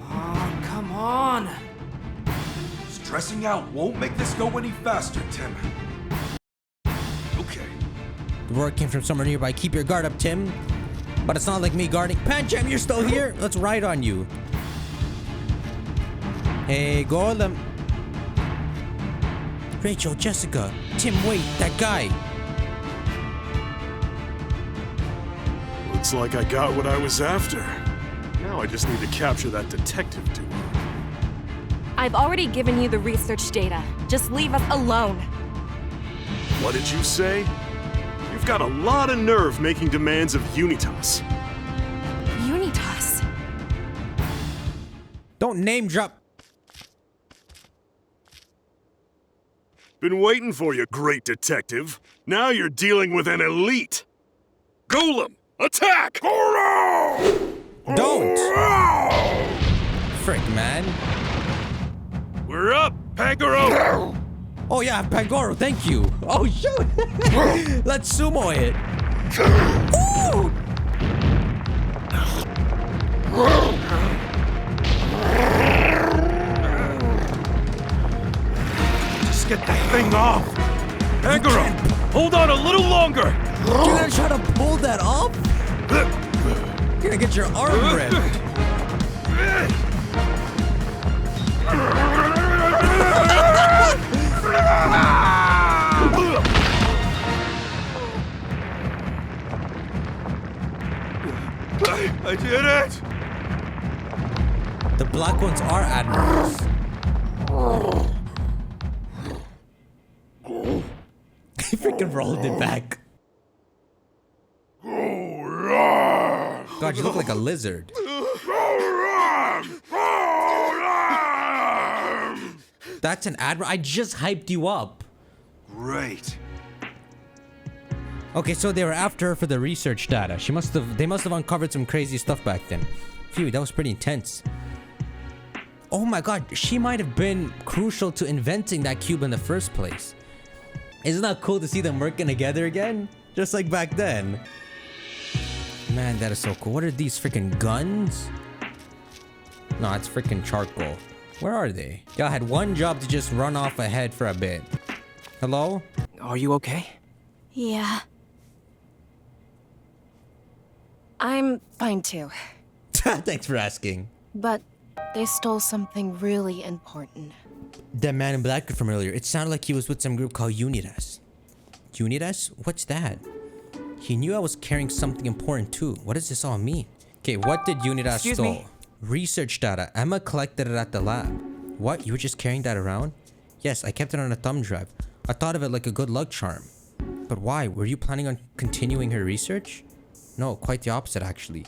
Come on. Stressing out won't make this go any faster, Tim. Okay. The roar came from somewhere nearby. Keep your guard up, Tim. But it's not like me guarding. Pancham, you're still here? Let's ride on you. Hey, Golem. Rachel, Jessica, Tim, wait, that guy. Looks like I got what I was after. Now I just need to capture that detective duo. I've already given you the research data. Just leave us alone. What did you say? You've got a lot of nerve making demands of Unitas. Unitas? Don't name drop. Been waiting for you, great detective. Now you're dealing with an elite. Golem, attack! Don't! Frick, man. We're up, Pangoro! Oh yeah, Pangoro, thank you. Oh shoot! Let's sumo it. Ooh! Just get that thing off! Pangoro, hold on a little longer! You're gonna try to pull that off? You're gonna get your arm ripped. I did it! The black ones are admirals. He freaking rolled it back. God, you look like a lizard. That's an admiral. I just hyped you up. Great. Okay, so they were after her for the research data. They must have uncovered some crazy stuff back then. Phew, that was pretty intense. Oh my god, she might have been crucial to inventing that cube in the first place. Isn't that cool to see them working together again? Just like back then. Man, that is so cool. What are these freaking guns? No, it's freaking charcoal. Where are they? Y'all had one job to just run off ahead for a bit. Hello? Are you okay? Yeah. I'm fine too. Thanks for asking. But they stole something really important. That man in black from earlier, it sounded like he was with some group called Unitas. Unitas? What's that? He knew I was carrying something important too. What does this all mean? Okay, what did Unitas Excuse stole? me? Research data. Emma collected it at the lab. What? You were just carrying that around? Yes, I kept it on a thumb drive. I thought of it like a good luck charm. But why? Were you planning on continuing her research? No, quite the opposite actually.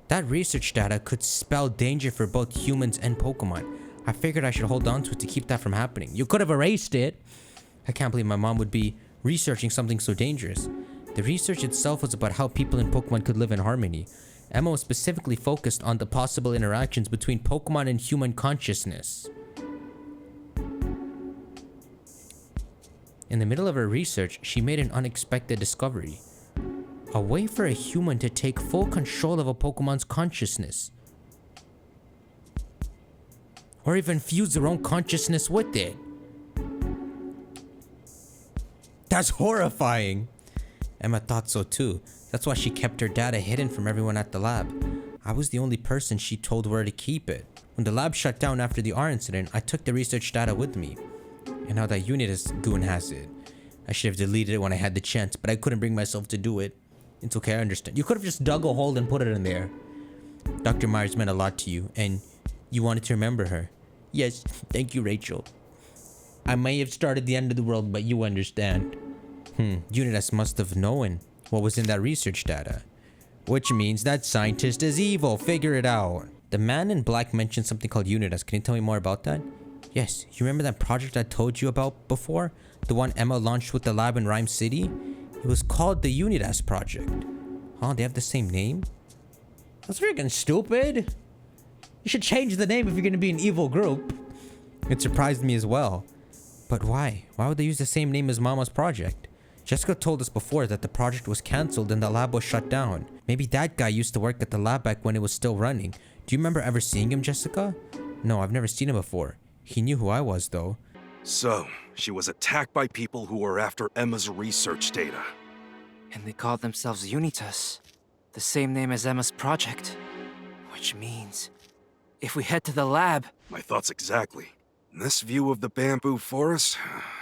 That research data could spell danger for both humans and Pokemon. I figured I should hold on to it to keep that from happening. You could have erased it. I can't believe my mom would be researching something so dangerous. The research itself was about how people in Pokemon could live in harmony. Emma was specifically focused on the possible interactions between Pokemon and human consciousness. In the middle of her research, she made an unexpected discovery. A way for a human to take full control of a Pokemon's consciousness. Or even fuse their own consciousness with it. That's horrifying. Emma thought so too. That's why she kept her data hidden from everyone at the lab. I was the only person she told where to keep it. When the lab shut down after the R incident, I took the research data with me. And now that Unitas goon has it. I should have deleted it when I had the chance, but I couldn't bring myself to do it. It's okay, I understand. You could have just dug a hole and put it in there. Dr. Myers meant a lot to you, and You wanted to remember her. Yes, thank you, Rachel. I may have started the end of the world, but you understand. Unitas must have known what was in that research data. Which means that scientist is evil. Figure it out. The man in black mentioned something called Unitas. Can you tell me more about that? Yes, you remember that project I told you about before? The one Emma launched with the lab in Rhyme City? It was called the Unitas Project. Huh, they have the same name? That's freaking stupid. You should change the name if you're gonna be an evil group. It surprised me as well. But why? Why would they use the same name as Mama's project? Jessica told us before that the project was cancelled and the lab was shut down. Maybe that guy used to work at the lab back when it was still running. Do you remember ever seeing him, Jessica? No, I've never seen him before. He knew who I was, though. So, she was attacked by people who were after Emma's research data. And they called themselves Unitas. The same name as Emma's project. Which means, if we head to the lab... My thoughts exactly. This view of the bamboo forest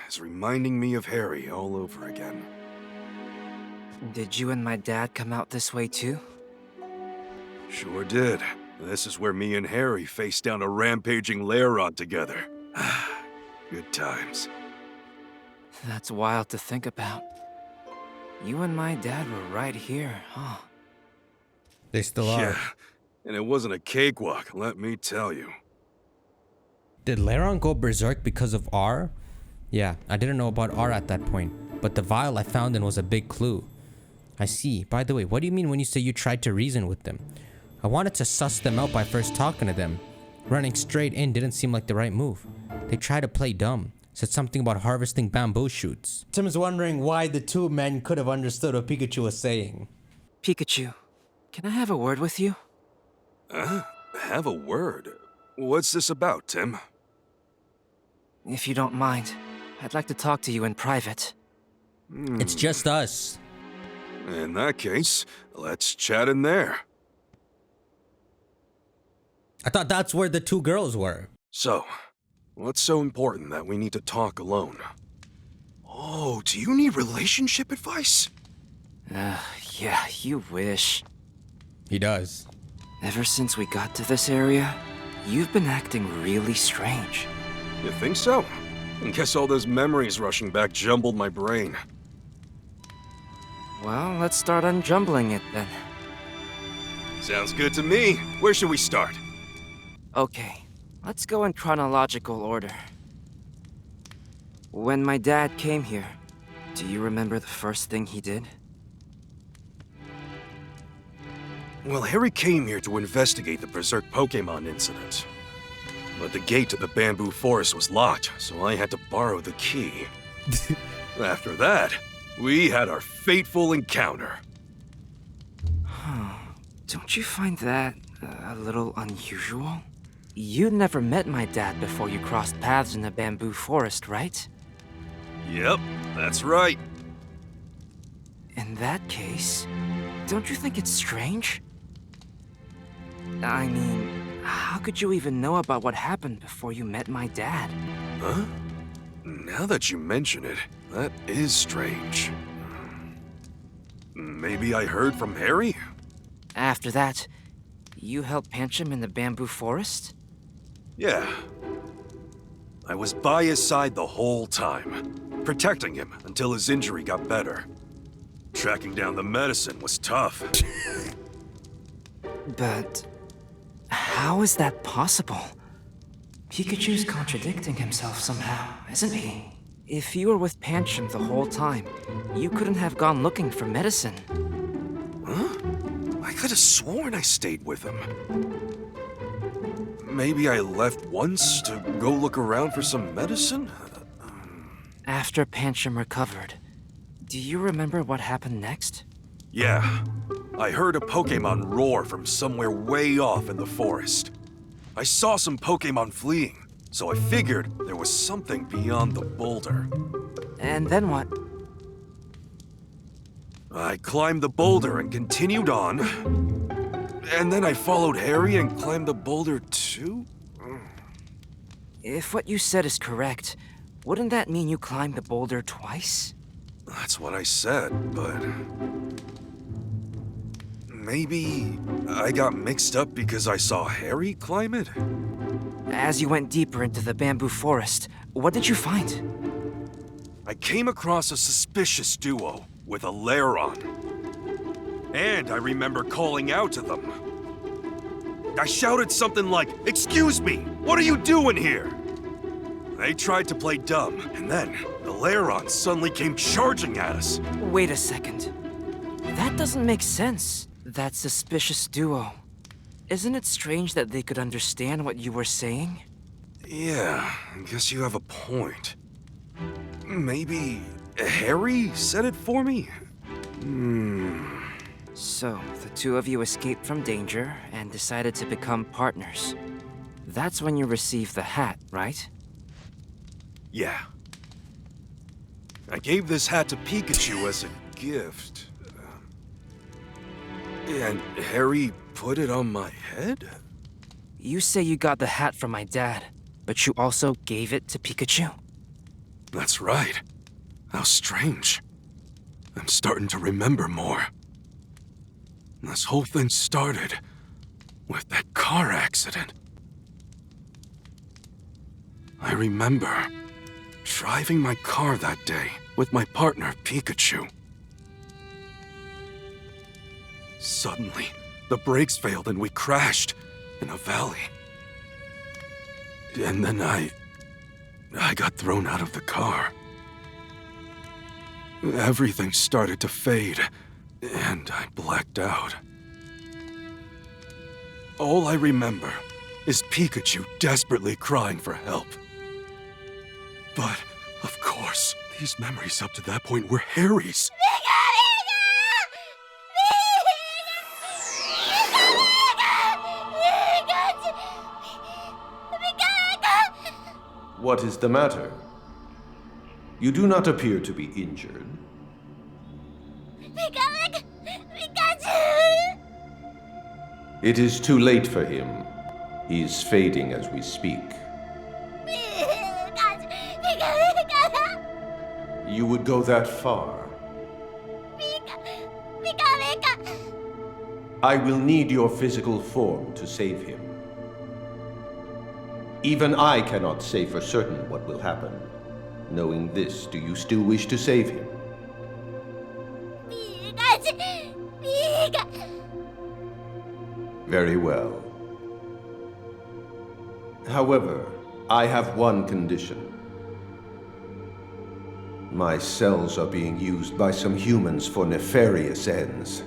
is reminding me of Harry all over again. Did you and my dad come out this way too? Sure did. This is where me and Harry faced down a rampaging Laron together. Good times. That's wild to think about. You and my dad were right here, huh? They still are. Yeah, and it wasn't a cakewalk, let me tell you. Did Laron go berserk because of R? Yeah, I didn't know about R at that point, but the vial I found in was a big clue. I see. By the way, what do you mean when you say you tried to reason with them? I wanted to suss them out by first talking to them. Running straight in didn't seem like the right move. They tried to play dumb. Said something about harvesting bamboo shoots. Tim is wondering why the two men could have understood what Pikachu was saying. Pikachu, can I have a word with you? Have a word? What's this about, Tim? If you don't mind, I'd like to talk to you in private. It's just us. In that case, let's chat in there. I thought that's where the two girls were. So, what's so important that we need to talk alone? Oh, do you need relationship advice? Yeah, you wish. He does. Ever since we got to this area, you've been acting really strange. You think so? I guess all those memories rushing back jumbled my brain. Well, let's start unjumbling it then. Sounds good to me. Where should we start? Okay, let's go in chronological order. When my dad came here, do you remember the first thing he did? Well, Harry came here to investigate the berserk Pokémon incident. But the gate to the bamboo forest was locked, so I had to borrow the key. After that, we had our fateful encounter. Don't you find that a little unusual? You never met my dad before you crossed paths in the bamboo forest, right? Yep, that's right. In that case, don't you think it's strange? I mean, how could you even know about what happened before you met my dad? Huh? Now that you mention it, that is strange. Maybe I heard from Harry? After that, you helped Pancham in the bamboo forest? Yeah. I was by his side the whole time, protecting him until his injury got better. Tracking down the medicine was tough. But how is that possible? Pikachu's contradicting himself somehow, isn't he? If you were with Pancham the whole time, you couldn't have gone looking for medicine. Huh? I could have sworn I stayed with him. Maybe I left once to go look around for some medicine? After Pancham recovered, do you remember what happened next? Yeah. I heard a Pokémon roar from somewhere way off in the forest. I saw some Pokémon fleeing, so I figured there was something beyond the boulder. And then what? I climbed the boulder and continued on. And then I followed Harry and climbed the boulder too? If what you said is correct, wouldn't that mean you climbed the boulder twice? That's what I said, but... Maybe I got mixed up because I saw Harry climb it? As you went deeper into the bamboo forest, what did you find? I came across a suspicious duo with a lair on. And I remember calling out to them. I shouted something like, "Excuse me, what are you doing here?" They tried to play dumb, and then the Laron suddenly came charging at us. Wait a second. That doesn't make sense. That suspicious duo. Isn't it strange that they could understand what you were saying? Yeah, I guess you have a point. Maybe Harry said it for me? So, the two of you escaped from danger and decided to become partners. That's when you received the hat, right? Yeah. I gave this hat to Pikachu as a gift. And Harry put it on my head? You say you got the hat from my dad, but you also gave it to Pikachu? That's right. How strange. I'm starting to remember more. This whole thing started with that car accident. I remember driving my car that day with my partner, Pikachu. Suddenly, the brakes failed and we crashed in a valley. And then I got thrown out of the car. Everything started to fade, and I blacked out. All I remember is Pikachu desperately crying for help. But, of course, these memories up to that point were Harry's. What is the matter? You do not appear to be injured. It is too late for him. He's fading as we speak. You would go that far? I will need your physical form to save him. Even I cannot say for certain what will happen. Knowing this, do you still wish to save him? Very well. However, I have one condition. My cells are being used by some humans for nefarious ends.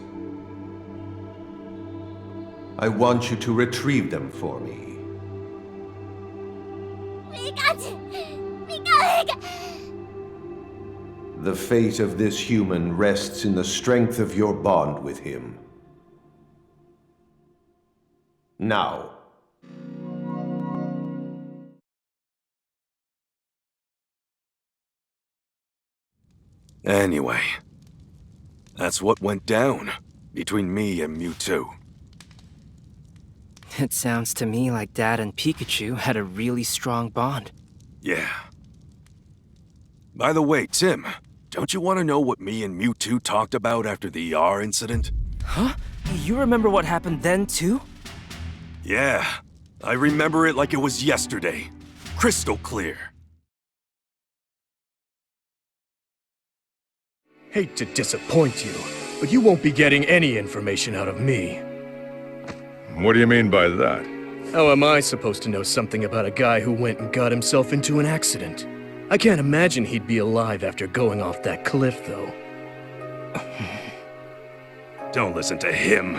I want you to retrieve them for me. The fate of this human rests in the strength of your bond with him. Now. Anyway, that's what went down between me and Mewtwo. It sounds to me like Dad and Pikachu had a really strong bond. Yeah. By the way, Tim, don't you want to know what me and Mewtwo talked about after the ER incident? Huh? You remember what happened then, too? Yeah. I remember it like it was yesterday. Crystal clear. Hate to disappoint you, but you won't be getting any information out of me. What do you mean by that? How am I supposed to know something about a guy who went and got himself into an accident? I can't imagine he'd be alive after going off that cliff, though. Don't listen to him.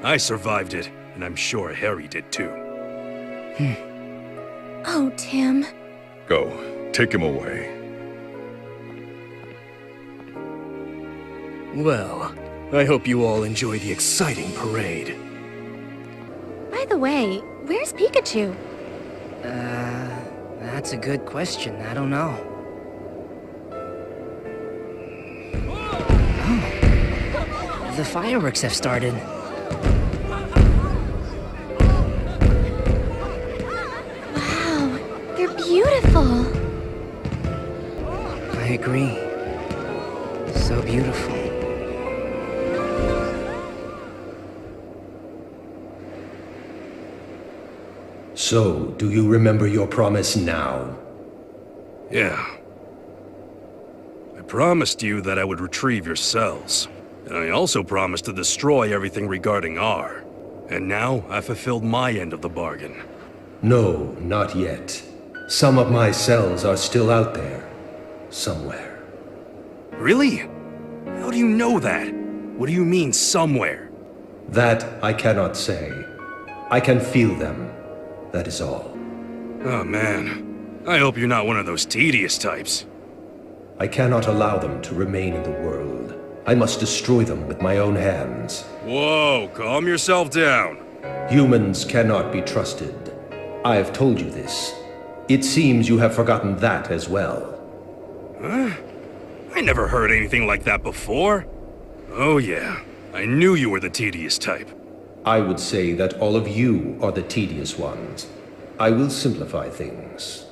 I survived it, and I'm sure Harry did too. Oh, Tim. Go. Take him away. Well, I hope you all enjoy the exciting parade. By the way, where's Pikachu? That's a good question. I don't know. Oh. The fireworks have started. Wow, they're beautiful. I agree. So beautiful. So, do you remember your promise now? Yeah. I promised you that I would retrieve your cells. And I also promised to destroy everything regarding R. And now I've fulfilled my end of the bargain. No, not yet. Some of my cells are still out there. Somewhere. Really? How do you know that? What do you mean, somewhere? That I cannot say. I can feel them. That is all. Oh man. I hope you're not one of those tedious types. I cannot allow them to remain in the world. I must destroy them with my own hands. Whoa, calm yourself down. Humans cannot be trusted. I have told you this. It seems you have forgotten that as well. Huh? I never heard anything like that before. Oh yeah, I knew you were the tedious type. I would say that all of you are the tedious ones. I will simplify things.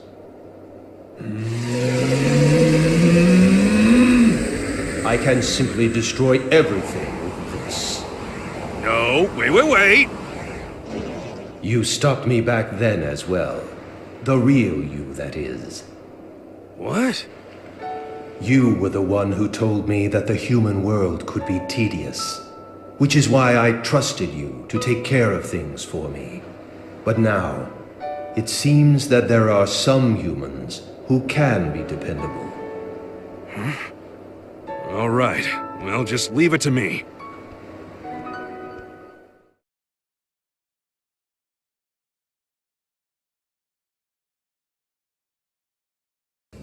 I can simply destroy everything with this. No, wait. You stopped me back then as well. The real you, that is. What? You were the one who told me that the human world could be tedious. Which is why I trusted you to take care of things for me. But now, it seems that there are some humans who can be dependable. Huh? All right. Well, just leave it to me.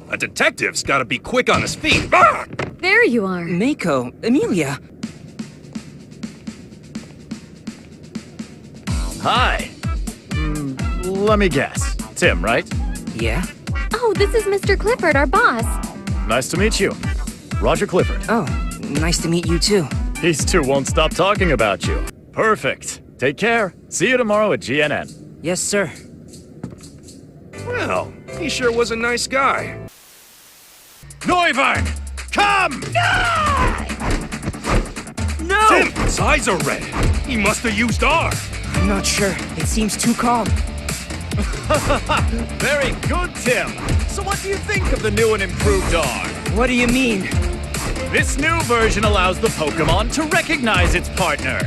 A detective's gotta be quick on his feet. Ah! There you are. Mako, Emilia. Hi. Let me guess. Tim, right? Yeah? Oh, this is Mr. Clifford, our boss. Nice to meet you. Roger Clifford. Oh, nice to meet you too. These two won't stop talking about you. Perfect. Take care. See you tomorrow at GNN. Yes, sir. Well, he sure was a nice guy. Neuwern! Come! No! Tim, his eyes are red. He must have used R. I'm not sure. It seems too calm. Very good, Tim. So what do you think of the new and improved R? What do you mean? This new version allows the Pokémon to recognize its partner.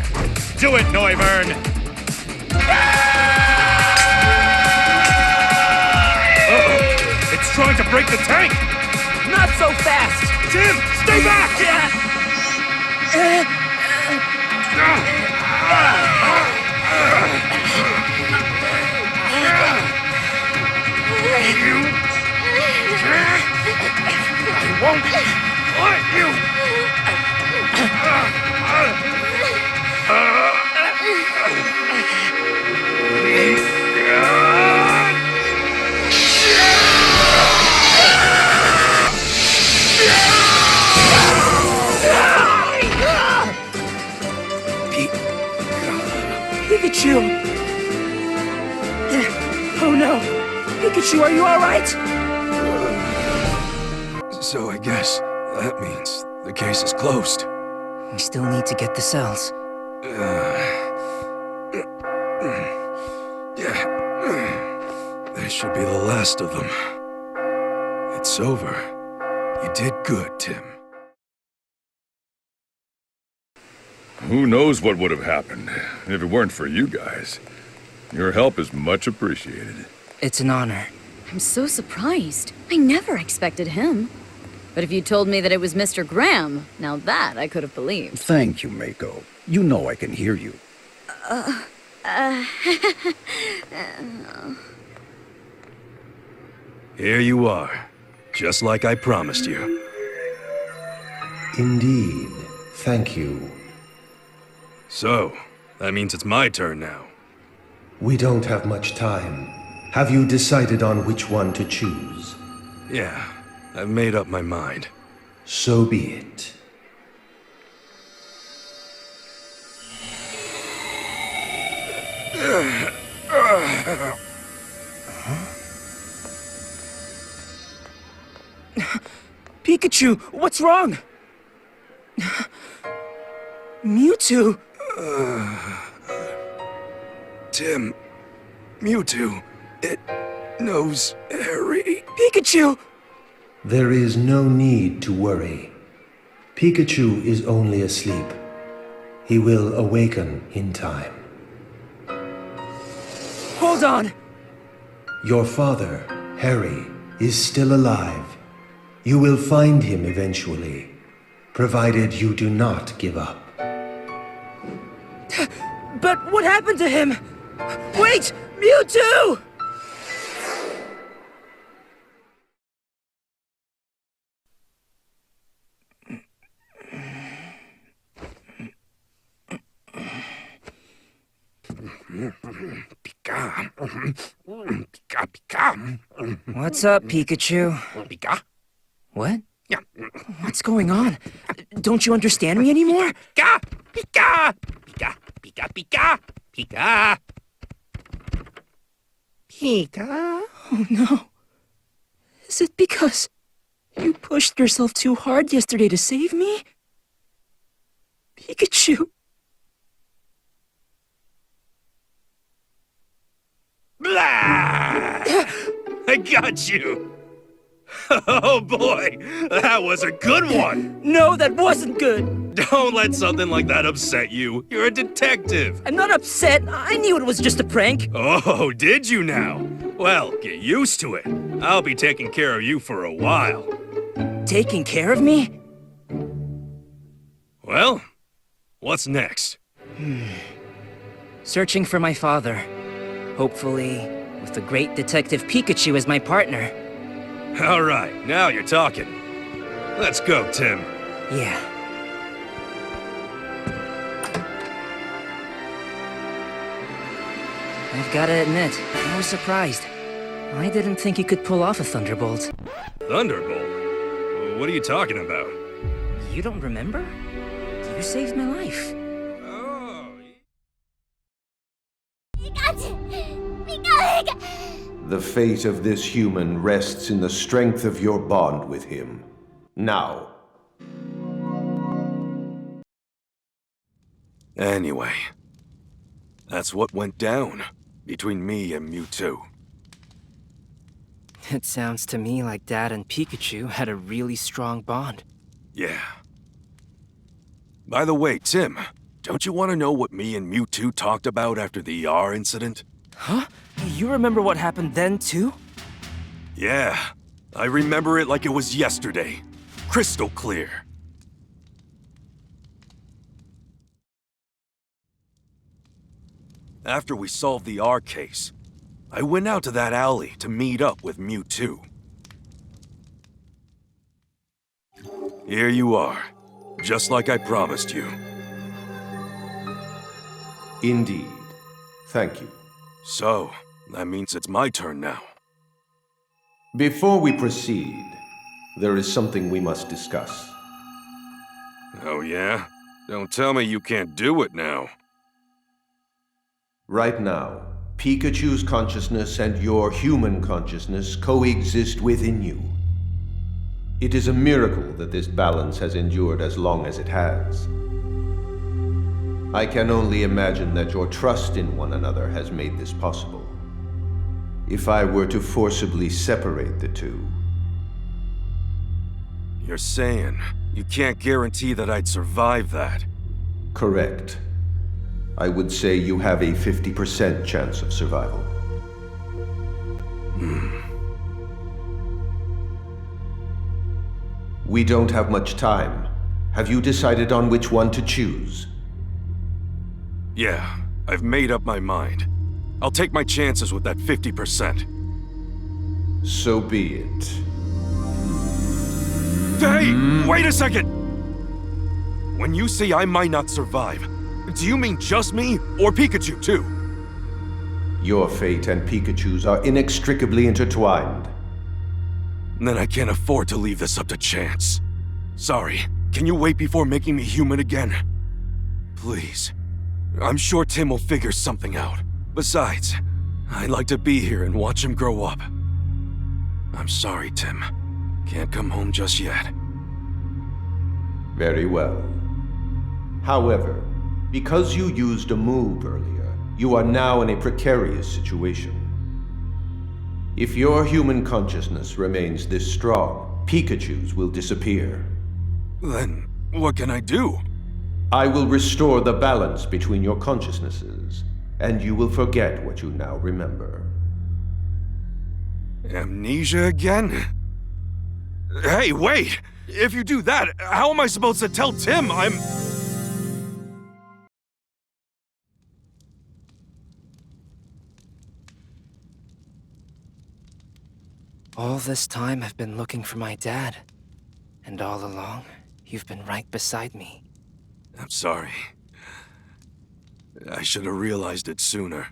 Do it, Neuwern! Uh-oh. It's trying to break the tank! Not so fast! Tim, stay back! I won't let you! Pikachu! Oh no! Pikachu, are you alright? So I guess that means the case is closed. We still need to get the cells. Yeah. This should be the last of them. It's over. You did good, Tim. Who knows what would have happened if it weren't for you guys. Your help is much appreciated. It's an honor. I'm so surprised. I never expected him. But if you told me that it was Mr. Graham, now that I could have believed. Thank you, Mako. You know I can hear you. Here you are. Just like I promised you. Indeed. Thank you. So, that means it's my turn now. We don't have much time. Have you decided on which one to choose? Yeah, I've made up my mind. So be it. Pikachu, what's wrong? Mewtwo! Tim, Mewtwo, It knows Harry. Pikachu! There is no need to worry. Pikachu is only asleep. He will awaken in time. Hold on! Your father, Harry, is still alive. You will find him eventually, provided you do not give up. But what happened to him? Wait! Mewtwo! Pika. Pika, Pika. What's up, Pikachu? Pika? What? Yeah. What's going on? Don't you understand me anymore? Pika! Pika! Pika! Pika! Pika! Pika! Pika? Oh no. Is it because you pushed yourself too hard yesterday to save me? Pikachu. Blah! I got you! Oh boy, that was a good one! No, that wasn't good! Don't let something like that upset you. You're a detective. I'm not upset. I knew it was just a prank. Oh, did you now? Well, get used to it. I'll be taking care of you for a while. Taking care of me? Well, what's next? Searching for my father. Hopefully, with the great detective Pikachu as my partner. All right, now you're talking. Let's go, Tim. Yeah. I've gotta admit, I was surprised. I didn't think you could pull off a Thunderbolt. Thunderbolt? What are you talking about? You don't remember? You saved my life. The fate of this human rests in the strength of your bond with him. Now. Anyway, that's what went down between me and Mewtwo. It sounds to me like Dad and Pikachu had a really strong bond. Yeah. By the way, Tim, don't you want to know what me and Mewtwo talked about after the ER incident? Huh? You remember what happened then, too? Yeah, I remember it like it was yesterday. Crystal clear. After we solved the R case, I went out to that alley to meet up with Mewtwo. Here you are, just like I promised you. Indeed. Thank you. So, that means it's my turn now. Before we proceed, there is something we must discuss. Oh yeah? Don't tell me you can't do it now. Right now, Pikachu's consciousness and your human consciousness coexist within you. It is a miracle that this balance has endured as long as it has. I can only imagine that your trust in one another has made this possible. If I were to forcibly separate the two... You're saying you can't guarantee that I'd survive that? Correct. I would say you have a 50% chance of survival. We don't have much time. Have you decided on which one to choose? Yeah, I've made up my mind. I'll take my chances with that 50%. So be it. Hey, wait a second! When you say I might not survive, do you mean just me, or Pikachu too? Your fate and Pikachu's are inextricably intertwined. Then I can't afford to leave this up to chance. Sorry, can you wait before making me human again? Please. I'm sure Tim will figure something out. Besides, I'd like to be here and watch him grow up. I'm sorry, Tim. Can't come home just yet. Very well. However, because you used a move earlier, you are now in a precarious situation. If your human consciousness remains this strong, Pikachu's will disappear. Then, what can I do? I will restore the balance between your consciousnesses, and you will forget what you now remember. Amnesia again? Hey, wait! If you do that, how am I supposed to tell Tim I'm... All this time I've been looking for my dad. And all along, you've been right beside me. I'm sorry. I should have realized it sooner.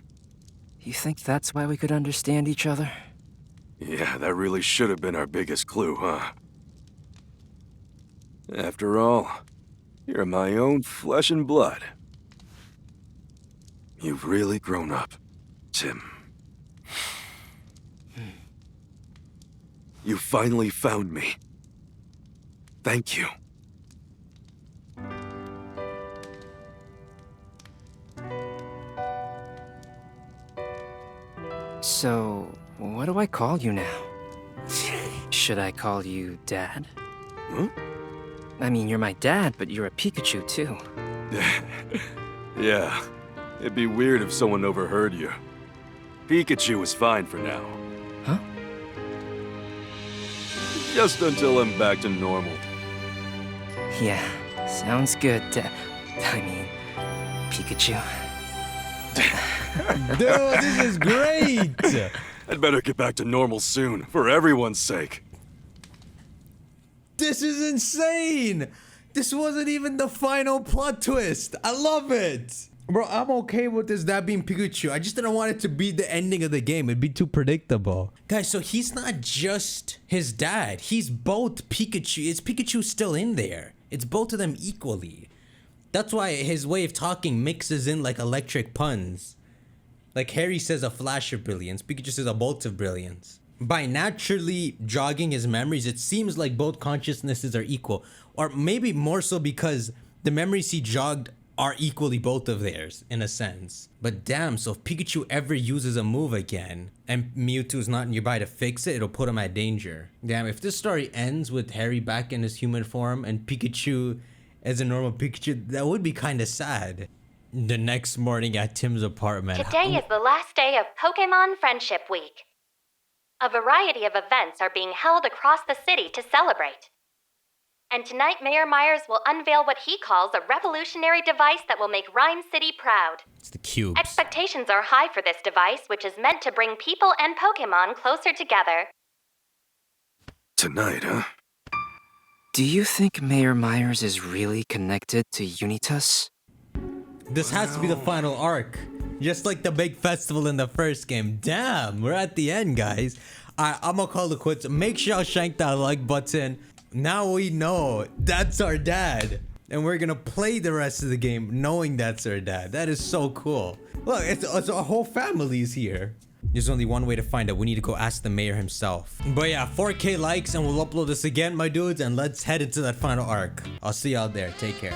You think that's why we could understand each other? Yeah, that really should have been our biggest clue, huh? After all, you're my own flesh and blood. You've really grown up, Tim. You finally found me. Thank you. So, what do I call you now? Should I call you Dad? Huh? I mean, you're my dad, but you're a Pikachu too. Yeah, it'd be weird if someone overheard you. Pikachu is fine for now. Huh? Just until I'm back to normal. Yeah, sounds good, I mean, Pikachu. Dude, this is great! I'd better get back to normal soon, for everyone's sake. This is insane! This wasn't even the final plot twist. I love it! Bro, I'm okay with this dad being Pikachu. I just didn't want it to be the ending of the game. It'd be too predictable. Guys, so he's not just his dad. He's both Pikachu. Is Pikachu still in there? It's both of them equally. That's why his way of talking mixes in like electric puns. Like Harry says a flash of brilliance, Pikachu says a bolt of brilliance. By naturally jogging his memories, it seems like both consciousnesses are equal. Or maybe more so because the memories he jogged are equally both of theirs, in a sense. But damn, so if Pikachu ever uses a move again, and Mewtwo's not nearby to fix it, it'll put him at danger. Damn, if this story ends with Harry back in his human form, and Pikachu as a normal Pikachu, that would be kinda sad. The next morning at Tim's apartment. Today is the last day of Pokémon Friendship Week. A variety of events are being held across the city to celebrate. And tonight, Mayor Myers will unveil what he calls a revolutionary device that will make Rhyme City proud. It's the cubes. Expectations are high for this device, which is meant to bring people and Pokémon closer together. Tonight, huh? Do you think Mayor Myers is really connected to Unitas? This has to be the final arc. Just like the big festival in the first game. Damn, we're at the end, guys. I'm gonna call it quits. Make sure y'all shank that like button. Now we know that's our dad. And we're gonna play the rest of the game knowing that's our dad. That is so cool. Look, it's our whole family's here. There's only one way to find out. We need to go ask the mayor himself. But yeah, 4K likes and we'll upload this again, my dudes. And let's head into that final arc. I'll see y'all there. Take care.